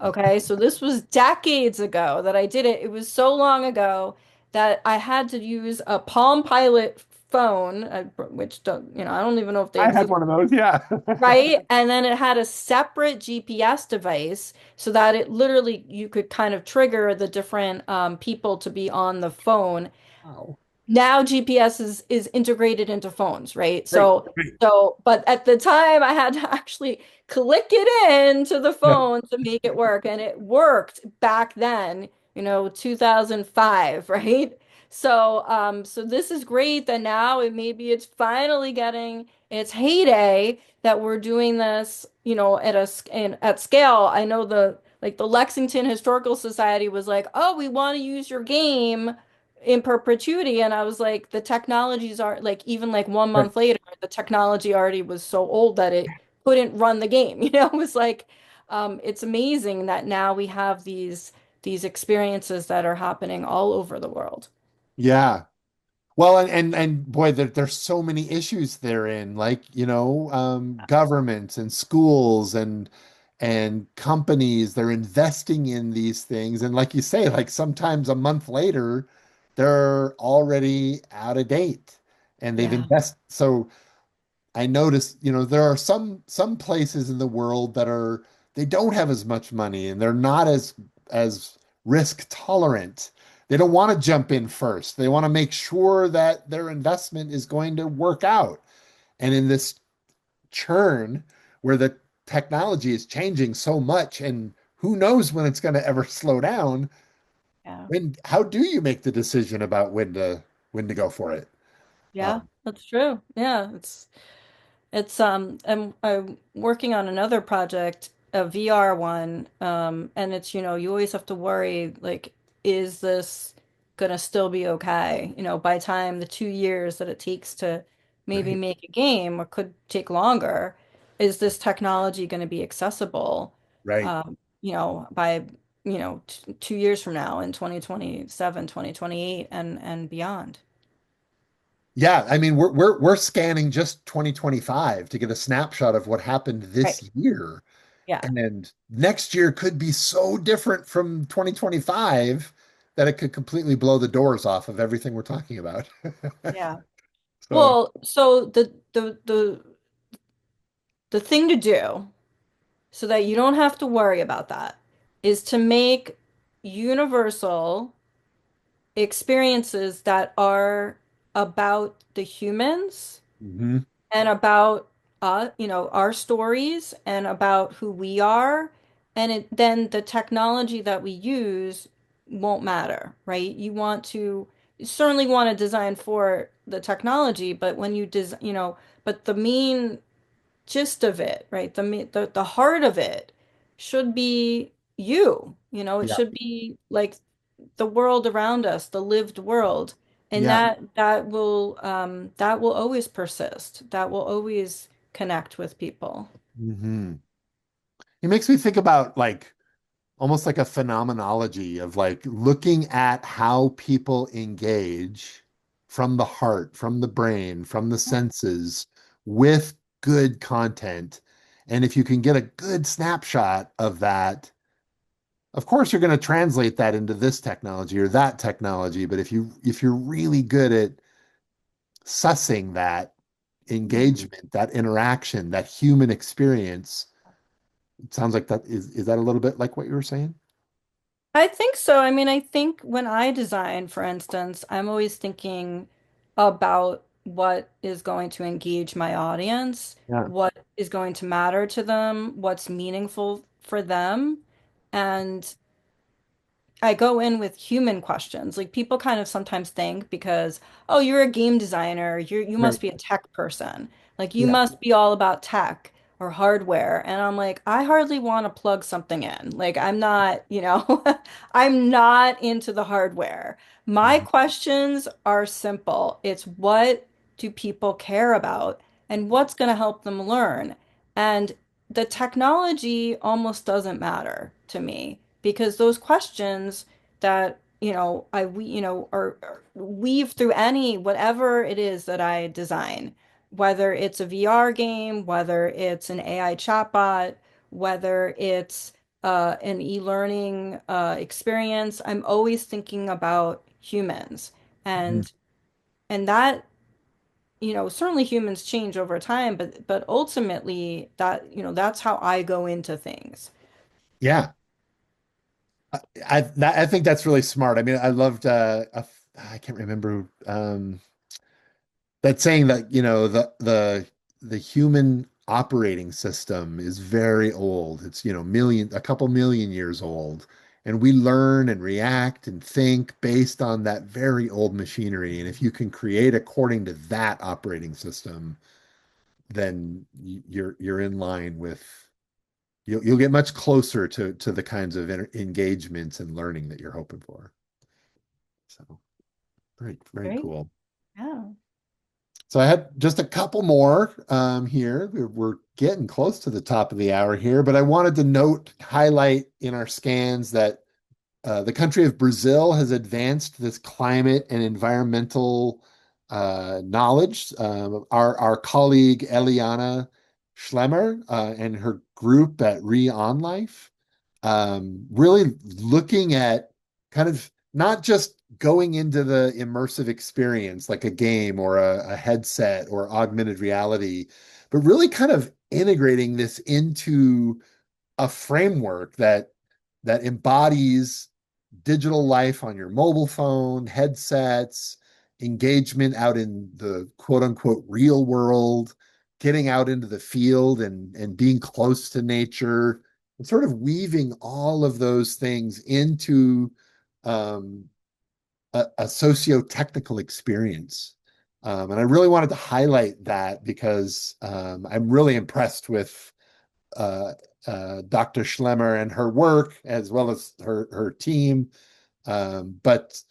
[SPEAKER 2] Okay, so this was decades ago that I did it. It was so long ago that I had to use a Palm Pilot phone, which I don't even know if they
[SPEAKER 1] I had
[SPEAKER 2] exist.
[SPEAKER 1] one of those. Yeah.
[SPEAKER 2] Right? And then it had a separate GPS device so that it literally you could kind of trigger the different people to be on the phone.
[SPEAKER 1] Wow.
[SPEAKER 2] Now GPS is integrated into phones, right?
[SPEAKER 1] Great. Great.
[SPEAKER 2] But at the time I had to actually click it into the
[SPEAKER 1] Yeah.
[SPEAKER 2] phone to make it work, and it worked back then, 2005, right? So this is great that now maybe it's finally getting its heyday that we're doing this, at scale. I know the Lexington Historical Society was like, "Oh, we want to use your game in perpetuity." And I was like, the technologies are like, even like one
[SPEAKER 1] Right.
[SPEAKER 2] month later, the technology already was so old that it couldn't run the game. It was like, it's amazing that now we have these experiences that are happening all over the world.
[SPEAKER 1] Yeah. Well, and boy, there's so many issues therein, like, governments and schools and companies, they're investing in these things. And like you say, like sometimes a month later, they're already out of date and they've
[SPEAKER 2] Yeah.
[SPEAKER 1] invested. So I noticed, there are some places in the world that they don't have as much money and they're not as risk tolerant. They don't want to jump in first. They want to make sure that their investment is going to work out. And in this churn where the technology is changing so much and who knows when it's going to ever slow down,
[SPEAKER 2] Yeah.
[SPEAKER 1] how do you make the decision about when to go for it?
[SPEAKER 2] Yeah,
[SPEAKER 1] Um,
[SPEAKER 2] that's true. Yeah, it's I'm working on another project, a VR one, and it's, you always have to worry, like, is this gonna still be okay? By time the 2 years that it takes to maybe
[SPEAKER 1] right,
[SPEAKER 2] make a game, or could take longer, is this technology gonna be accessible,
[SPEAKER 1] right.
[SPEAKER 2] um, by, t 2 years from now in 2027, 2028, and beyond.
[SPEAKER 1] Yeah, I mean we're scanning just 2025 to get a snapshot of what happened
[SPEAKER 2] Right.
[SPEAKER 1] this year.
[SPEAKER 2] Yeah.
[SPEAKER 1] And next year could be so different from 2025 that it could completely blow the doors off of everything we're talking about.
[SPEAKER 2] Yeah.
[SPEAKER 1] So,
[SPEAKER 2] Well, so the thing to do so that you don't have to worry about that is to make universal experiences that are about the humans
[SPEAKER 1] mhm,
[SPEAKER 2] and about our stories and about who we are, and then the technology that we use won't matter, right? You certainly want to design for the technology, but when you design, but the main gist of it, right? The heart of it should be you. It
[SPEAKER 1] yeah,
[SPEAKER 2] should be like the world around us, the lived world. And
[SPEAKER 1] yeah.
[SPEAKER 2] that will always persist. That will always connect with people.
[SPEAKER 1] Mhm. It makes me think about like almost like a phenomenology of like looking at how people engage from the heart, from the brain, from the senses with good content. And if you can get a good snapshot of that, of course you're going to translate that into this technology or that technology. But if you're really good at sussing that
[SPEAKER 2] Mhm.
[SPEAKER 1] engagement, that interaction, that human experience, it sounds like is that a little bit like what you were saying?
[SPEAKER 2] I think so. I mean, I think when I design, for instance, I'm always thinking about what is going to engage my audience,
[SPEAKER 1] Yeah.
[SPEAKER 2] what is going to matter to them, what's meaningful for them. And I go in with human questions. Like, people kind of sometimes think because, oh, you're a game designer, you
[SPEAKER 1] Right.
[SPEAKER 2] must be a tech person. Like, you
[SPEAKER 1] Yeah.
[SPEAKER 2] must be all about tech or hardware. And I'm like, I hardly want to plug something in. Like, I'm not, I'm not into the hardware. My
[SPEAKER 1] Mhm.
[SPEAKER 2] questions are simple. It's, what do people care about and what's going to help them learn? And the technology almost doesn't matter to me, because those questions that I we are weave through any whatever it is that I design, whether it's a VR game, whether it's an AI chatbot, whether it's an e-learning experience. I'm always thinking about humans,
[SPEAKER 1] Mhm.
[SPEAKER 2] and that, certainly humans change over time, but ultimately that's how I go into things.
[SPEAKER 1] Yeah. I think that's really smart. I mean, I loved I can't remember that saying that, the human operating system is very old. It's, a couple million years old. And we learn and react and think based on that very old machinery. And if you can create according to that operating system, then you're in line with you'll get much closer to the kinds of engagements and learning that you're hoping for. So very, very
[SPEAKER 2] Right?
[SPEAKER 1] cool.
[SPEAKER 2] Yeah.
[SPEAKER 1] So I had just a couple more here. We're getting close to the top of the hour here, but I wanted to highlight in our scans that the country of Brazil has advanced this climate and environmental knowledge. Our colleague Eliana Schlemmer and her group at Re On Life really looking at kind of not just going into the immersive experience like a game or a headset or augmented reality, but really kind of integrating this into a framework that embodies digital life on your mobile phone, headsets, engagement out in the quote unquote real world, getting out into the field and being close to nature, and sort of weaving all of those things into um, a socio-technical experience. And I really wanted to highlight that because I'm really impressed with uh, Dr. Schlemmer and her work, as well as her team. But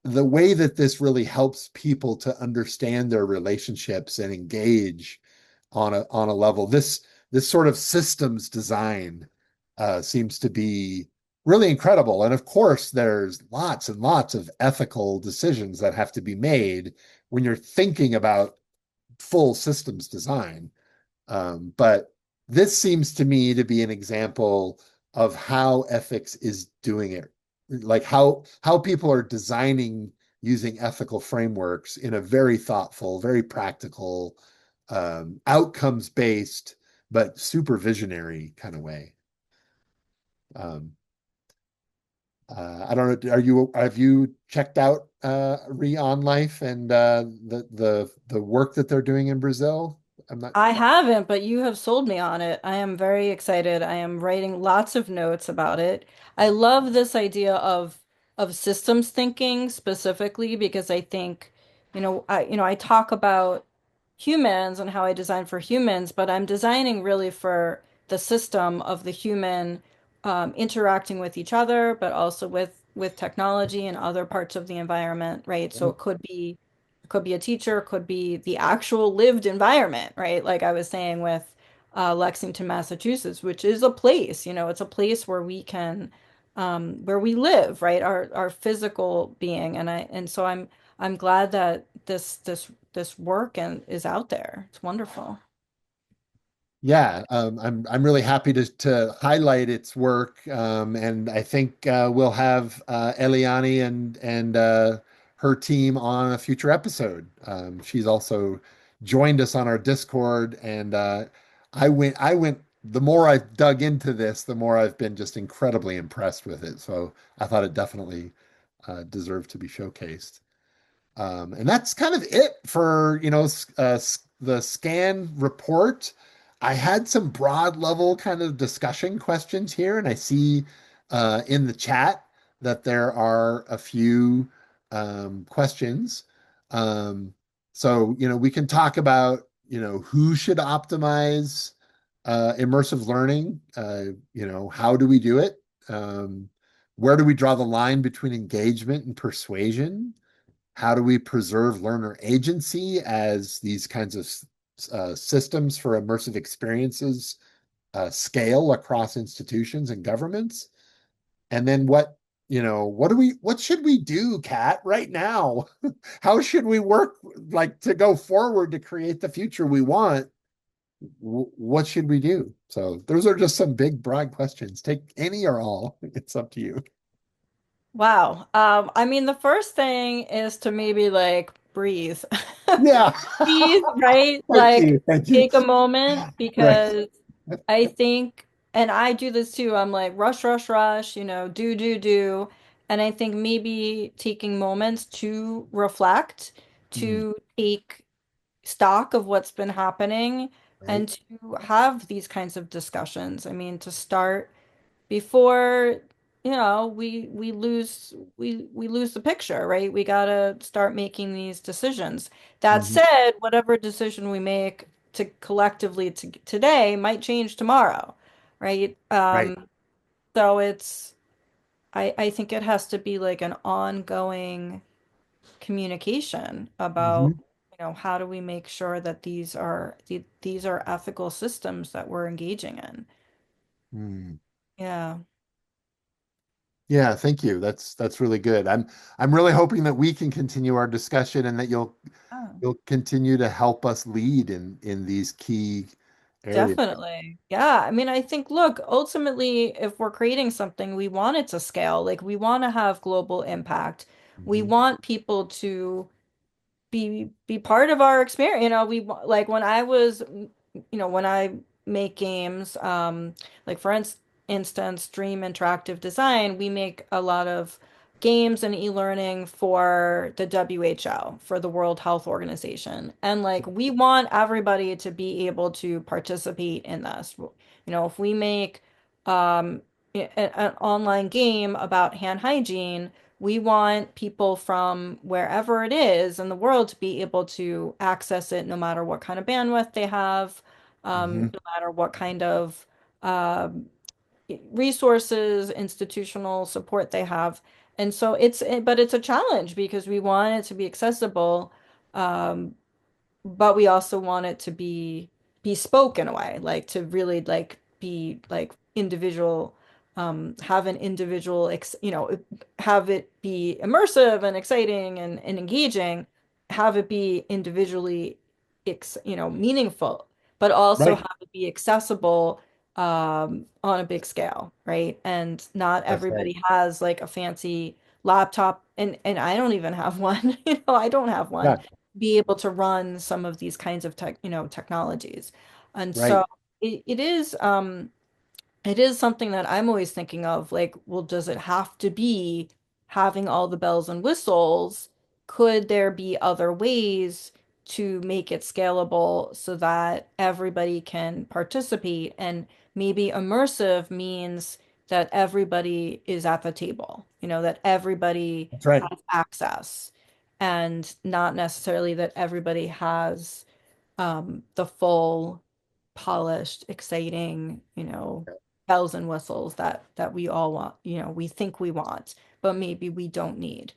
[SPEAKER 1] the way that this really helps people to understand their relationships and engage on a level, this sort of systems design seems to be really incredible. And of course, there's lots and lots of ethical decisions that have to be made when you're thinking about full systems design. But this seems to me to be an example of how ethics is doing it, like how people are designing using ethical frameworks in a very thoughtful, very practical, outcomes based, but super visionary kind of way. Um, I don't know. Have you checked out Re on Life and the work that they're doing in Brazil? I'm not.
[SPEAKER 2] I haven't, but you have sold me on it. I am very excited. I am writing lots of notes about it. I love this idea of systems thinking specifically because I think, I talk about humans and how I design for humans, but I'm designing really for the system of the human interacting with each other, but also with technology and other parts of the environment, right? So it could be a teacher, it could be the actual lived environment, right? Like I was saying with Lexington, Massachusetts, which is a place, it's a place where we can, where we live, right? Our physical being, and so I'm glad that this work and is out there. It's wonderful.
[SPEAKER 1] Yeah, I'm really happy to highlight its work, and I think we'll have Eliani and her team on a future episode. She's also joined us on our Discord, and I went. The more I've dug into this, the more I've been just incredibly impressed with it. So I thought it definitely deserved to be showcased. And that's kind of it for, the scan report. I had some broad level kind of discussion questions here, and I see in the chat that there are a few questions. Um, so, we can talk about, who should optimize immersive learning? How do we do it? Where do we draw the line between engagement and persuasion? How do we preserve learner agency as these kinds of systems for immersive experiences scale across institutions and governments? And then what should we do, Kat, right now? How should we work like to go forward to create the future we want? What should we do? So those are just some big, broad questions. Take any or all. It's up to you.
[SPEAKER 2] Wow. I mean, the first thing is to maybe like breathe.
[SPEAKER 1] Yeah.
[SPEAKER 2] Breathe, right?
[SPEAKER 1] Thank
[SPEAKER 2] Like
[SPEAKER 1] you. Thank you.
[SPEAKER 2] take a moment
[SPEAKER 1] Right.
[SPEAKER 2] because I think, and I do this too, I'm like rush, rush, rush, do, do, do. And I think maybe taking moments to reflect,
[SPEAKER 1] Mhm.
[SPEAKER 2] to take stock of what's been happening,
[SPEAKER 1] Right.
[SPEAKER 2] and to have these kinds of discussions. I mean, to start before we lose the picture, right? We gotta start making these decisions. That
[SPEAKER 1] Mhm.
[SPEAKER 2] said, whatever decision we make to collectively today might change tomorrow, right?
[SPEAKER 1] Right.
[SPEAKER 2] So I think it has to be like an ongoing communication about
[SPEAKER 1] Mhm.
[SPEAKER 2] how do we make sure that these are ethical systems that we're engaging in.
[SPEAKER 1] Mm.
[SPEAKER 2] Yeah.
[SPEAKER 1] Yeah, thank you. That's really good. I'm really hoping that we can continue our discussion and that you'll continue to help us lead in these key areas.
[SPEAKER 2] Definitely. Yeah. I mean, I think, look, ultimately, if we're creating something, we want it to scale. Like, we want to have global impact. We
[SPEAKER 1] Mhm.
[SPEAKER 2] want people to be part of our experience. Like when I make games, like for instance, instance, Dream Interactive Design, we make a lot of games and e-learning for the WHO, for the World Health Organization. And like we want everybody to be able to participate in this. If we make um, an online game about hand hygiene, we want people from wherever it is in the world to be able to access it no matter what kind of bandwidth they have,
[SPEAKER 1] Hmm.
[SPEAKER 2] no matter what kind of um, resources, institutional support they have. And so but it's a challenge because we want it to be accessible, um, but we also want it to be bespoke in a way, like to really like be like individual, have an individual, have it be immersive and exciting and engaging, have it be individually, meaningful, but also
[SPEAKER 1] Right.
[SPEAKER 2] have it be accessible on a big scale, right? And not
[SPEAKER 1] That's right.
[SPEAKER 2] everybody has like a fancy laptop, and I don't even have one. I don't have one
[SPEAKER 1] Yeah.
[SPEAKER 2] be able to run some of these kinds of technologies. And
[SPEAKER 1] Right.
[SPEAKER 2] so it is something that I'm always thinking of, like, well, does it have to be having all the bells and whistles? Could there be other ways to make it scalable so that everybody can participate? And maybe immersive means that everybody is at the table, that everybody
[SPEAKER 1] That's right.
[SPEAKER 2] has access, and not necessarily that everybody has the full polished, exciting, bells and whistles that we all want, we think we want, but maybe we don't need.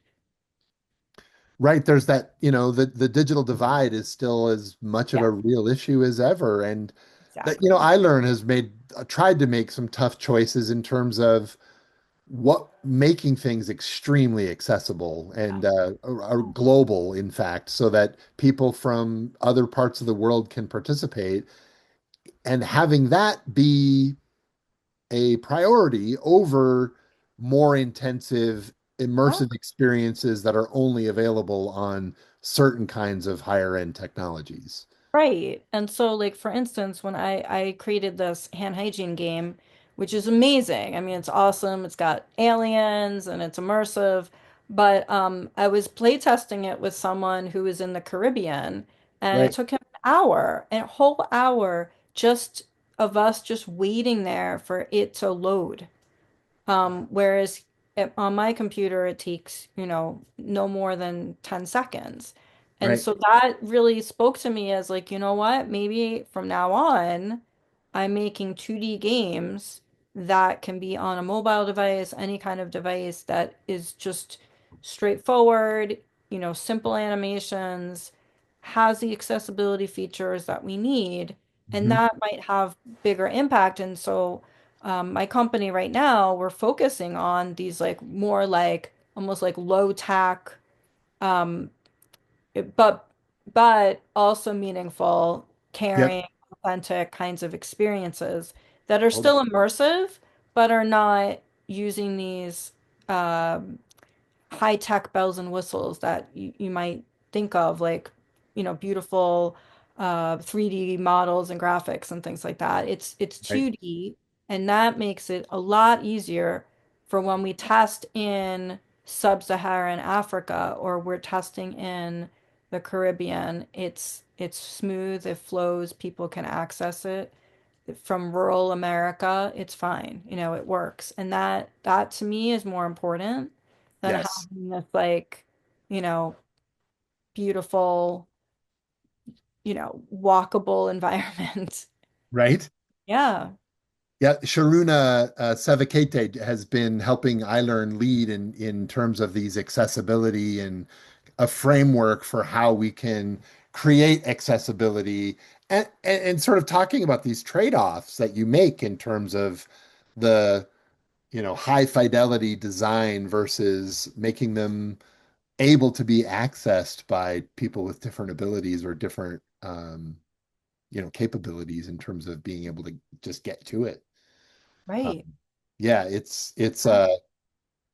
[SPEAKER 1] Right. There's that, the digital divide is still as much of
[SPEAKER 2] Yeah,
[SPEAKER 1] a real issue as ever. And that,
[SPEAKER 2] exactly.
[SPEAKER 1] iLearn has tried to make some tough choices in terms of what making things extremely accessible and are global, in fact, so that people from other parts of the world can participate, and having that be a priority over more intensive,
[SPEAKER 2] Yeah.
[SPEAKER 1] immersive experiences that are only available on certain kinds of higher end technologies.
[SPEAKER 2] Right. And so, like, for instance, when I created this hand hygiene game, which is amazing. I mean, it's awesome. It's got aliens and it's immersive. But I was playtesting it with someone who was in the Caribbean, and it
[SPEAKER 1] Right.
[SPEAKER 2] took him an hour, a whole hour just of us just waiting there for it to load. Whereas on my computer, it takes, no more than 10 seconds. And
[SPEAKER 1] Right.
[SPEAKER 2] so that really spoke to me as like, you know what? Maybe from now on, I'm making 2D games that can be on a mobile device, any kind of device that is just straightforward, simple animations, has the accessibility features that we need, and
[SPEAKER 1] Mhm.
[SPEAKER 2] that might have bigger impact. And so my company right now, we're focusing on these like more like almost like low tech, um, but also meaningful,
[SPEAKER 1] Yep.
[SPEAKER 2] caring, authentic kinds of experiences that are
[SPEAKER 1] Totally.
[SPEAKER 2] still immersive, but are not using these um, high-tech bells and whistles that you might think of, like, beautiful 3D models and graphics and things like that. It's
[SPEAKER 1] Right.
[SPEAKER 2] 2D, and that makes it a lot easier for when we test in sub-Saharan Africa or we're testing in the Caribbean. It's smooth, it flows, people can access it. From rural America, it's fine. It works. And that to me is more important than
[SPEAKER 1] Yes.
[SPEAKER 2] having this like, you know, beautiful, walkable environment.
[SPEAKER 1] Right.
[SPEAKER 2] Yeah.
[SPEAKER 1] Yeah, Sharuna Savikete has been helping iLearn lead in terms of these accessibility and a framework for how we can create accessibility, and sort of talking about these trade-offs that you make in terms of the, high fidelity design versus making them able to be accessed by people with different abilities or different capabilities in terms of being able to just get to it. Um,
[SPEAKER 2] Right.
[SPEAKER 1] yeah,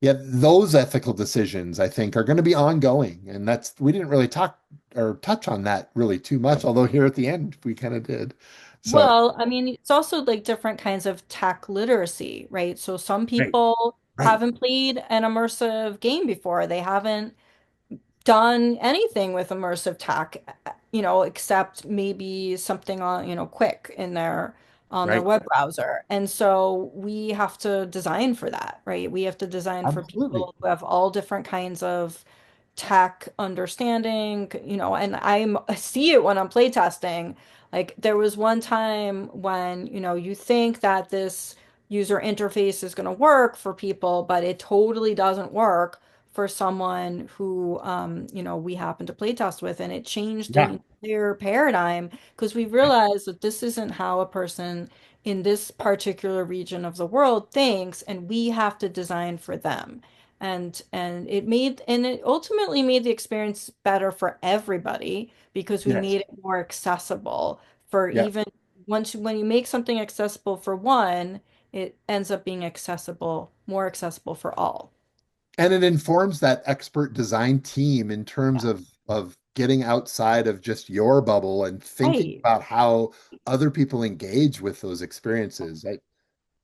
[SPEAKER 1] those ethical decisions I think are going to be ongoing, and we didn't really talk or touch on that really too much, although here at the end we kind of did. So,
[SPEAKER 2] Well, I mean, it's also like different kinds of tech literacy, right? So some
[SPEAKER 1] right,
[SPEAKER 2] people
[SPEAKER 1] right,
[SPEAKER 2] haven't played an immersive game before. They haven't done anything with immersive tech, except maybe something on, quick in their on their
[SPEAKER 1] right.
[SPEAKER 2] web browser. And so we have to design for that, right? We have to design for
[SPEAKER 1] Absolutely.
[SPEAKER 2] people who have all different kinds of tech understanding, and I see it when I'm playtesting. Like there was one time when, you think that this user interface is going to work for people, but it totally doesn't work for someone who, we happen to playtest with, and it changed
[SPEAKER 1] Yeah,
[SPEAKER 2] the entire paradigm because we realized that this isn't how a person in this particular region of the world thinks, and we have to design for them. And it ultimately made the experience better for everybody because we
[SPEAKER 1] yes,
[SPEAKER 2] made it more accessible for
[SPEAKER 1] yeah.
[SPEAKER 2] even when you make something accessible for one, it ends up being more accessible for all.
[SPEAKER 1] And it informs that expert design team in terms of getting outside of just your bubble and thinking
[SPEAKER 2] Right.
[SPEAKER 1] about how other people engage with those experiences.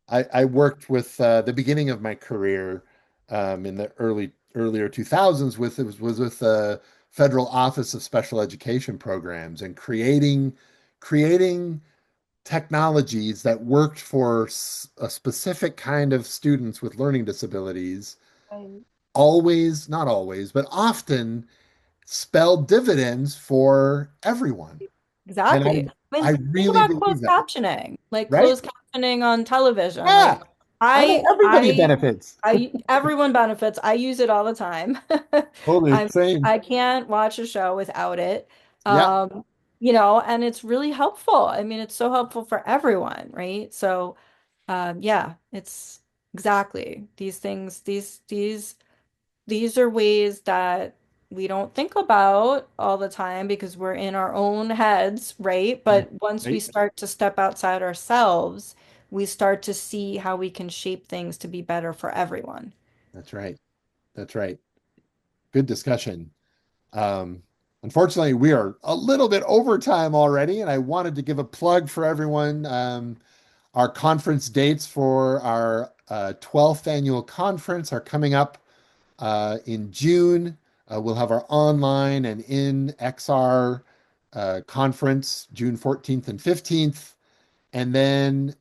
[SPEAKER 1] I worked with the beginning of my career in the earlier 2000s was with the Federal Office of Special Education Programs and creating technologies that worked for a specific kind of students with learning disabilities
[SPEAKER 2] Right.
[SPEAKER 1] always, not always, but often spelled dividends for everyone. And
[SPEAKER 2] Exactly. I
[SPEAKER 1] I
[SPEAKER 2] mean, think
[SPEAKER 1] really
[SPEAKER 2] about
[SPEAKER 1] believe
[SPEAKER 2] closed
[SPEAKER 1] that,
[SPEAKER 2] captioning, like
[SPEAKER 1] right?
[SPEAKER 2] closed captioning on television.
[SPEAKER 1] Yeah,
[SPEAKER 2] Like
[SPEAKER 1] I know
[SPEAKER 2] I,
[SPEAKER 1] everybody
[SPEAKER 2] I,
[SPEAKER 1] benefits.
[SPEAKER 2] everyone benefits. I use it all the time.
[SPEAKER 1] Totally,
[SPEAKER 2] I'm,
[SPEAKER 1] same.
[SPEAKER 2] I can't watch a show without it.
[SPEAKER 1] Yeah,
[SPEAKER 2] Um, and it's really helpful. I mean, it's so helpful for everyone, right? So, yeah, it's exactly these things, these are ways that we don't think about all the time because we're in our own heads, right? But once we
[SPEAKER 1] right.
[SPEAKER 2] start to step outside ourselves, we start to see how we can shape things to be better for everyone.
[SPEAKER 1] That's right. That's right. Good discussion. Um, Unfortunately, we are a little bit over time already, and I wanted to give a plug for everyone. Our conference dates for our 12th annual conference are coming up in June. We'll have our online and in XR conference June 14th and 15th. And then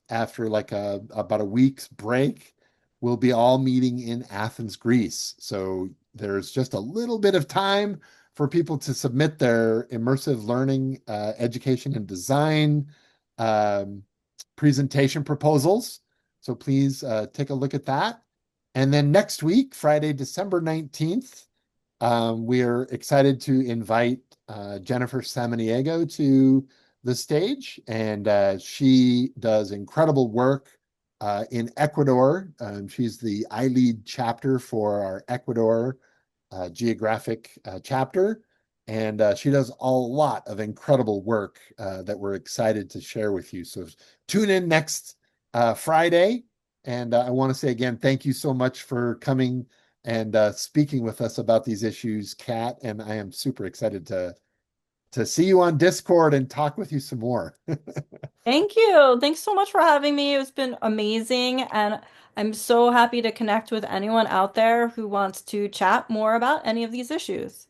[SPEAKER 1] after like about a week's break, we'll be all meeting in Athens, Greece. So there's just a little bit of time for people to submit their immersive learning, education, and design um, presentation proposals. So please take a look at that. And then next week, Friday, December 19th, we are excited to invite Jennifer Samaniego to the stage, and she does incredible work in Ecuador. She's the iLead chapter for our Ecuador geographic chapter, and she does a lot of incredible work that we're excited to share with you. So tune in next Friday, and I want to say again, thank you so much for coming and speaking with us about these issues, Kat. And I am super excited to see you on Discord and talk with you some more.
[SPEAKER 2] Thank you. Thanks so much for having me. It's been amazing. And I'm so happy to connect with anyone out there who wants to chat more about any of these issues.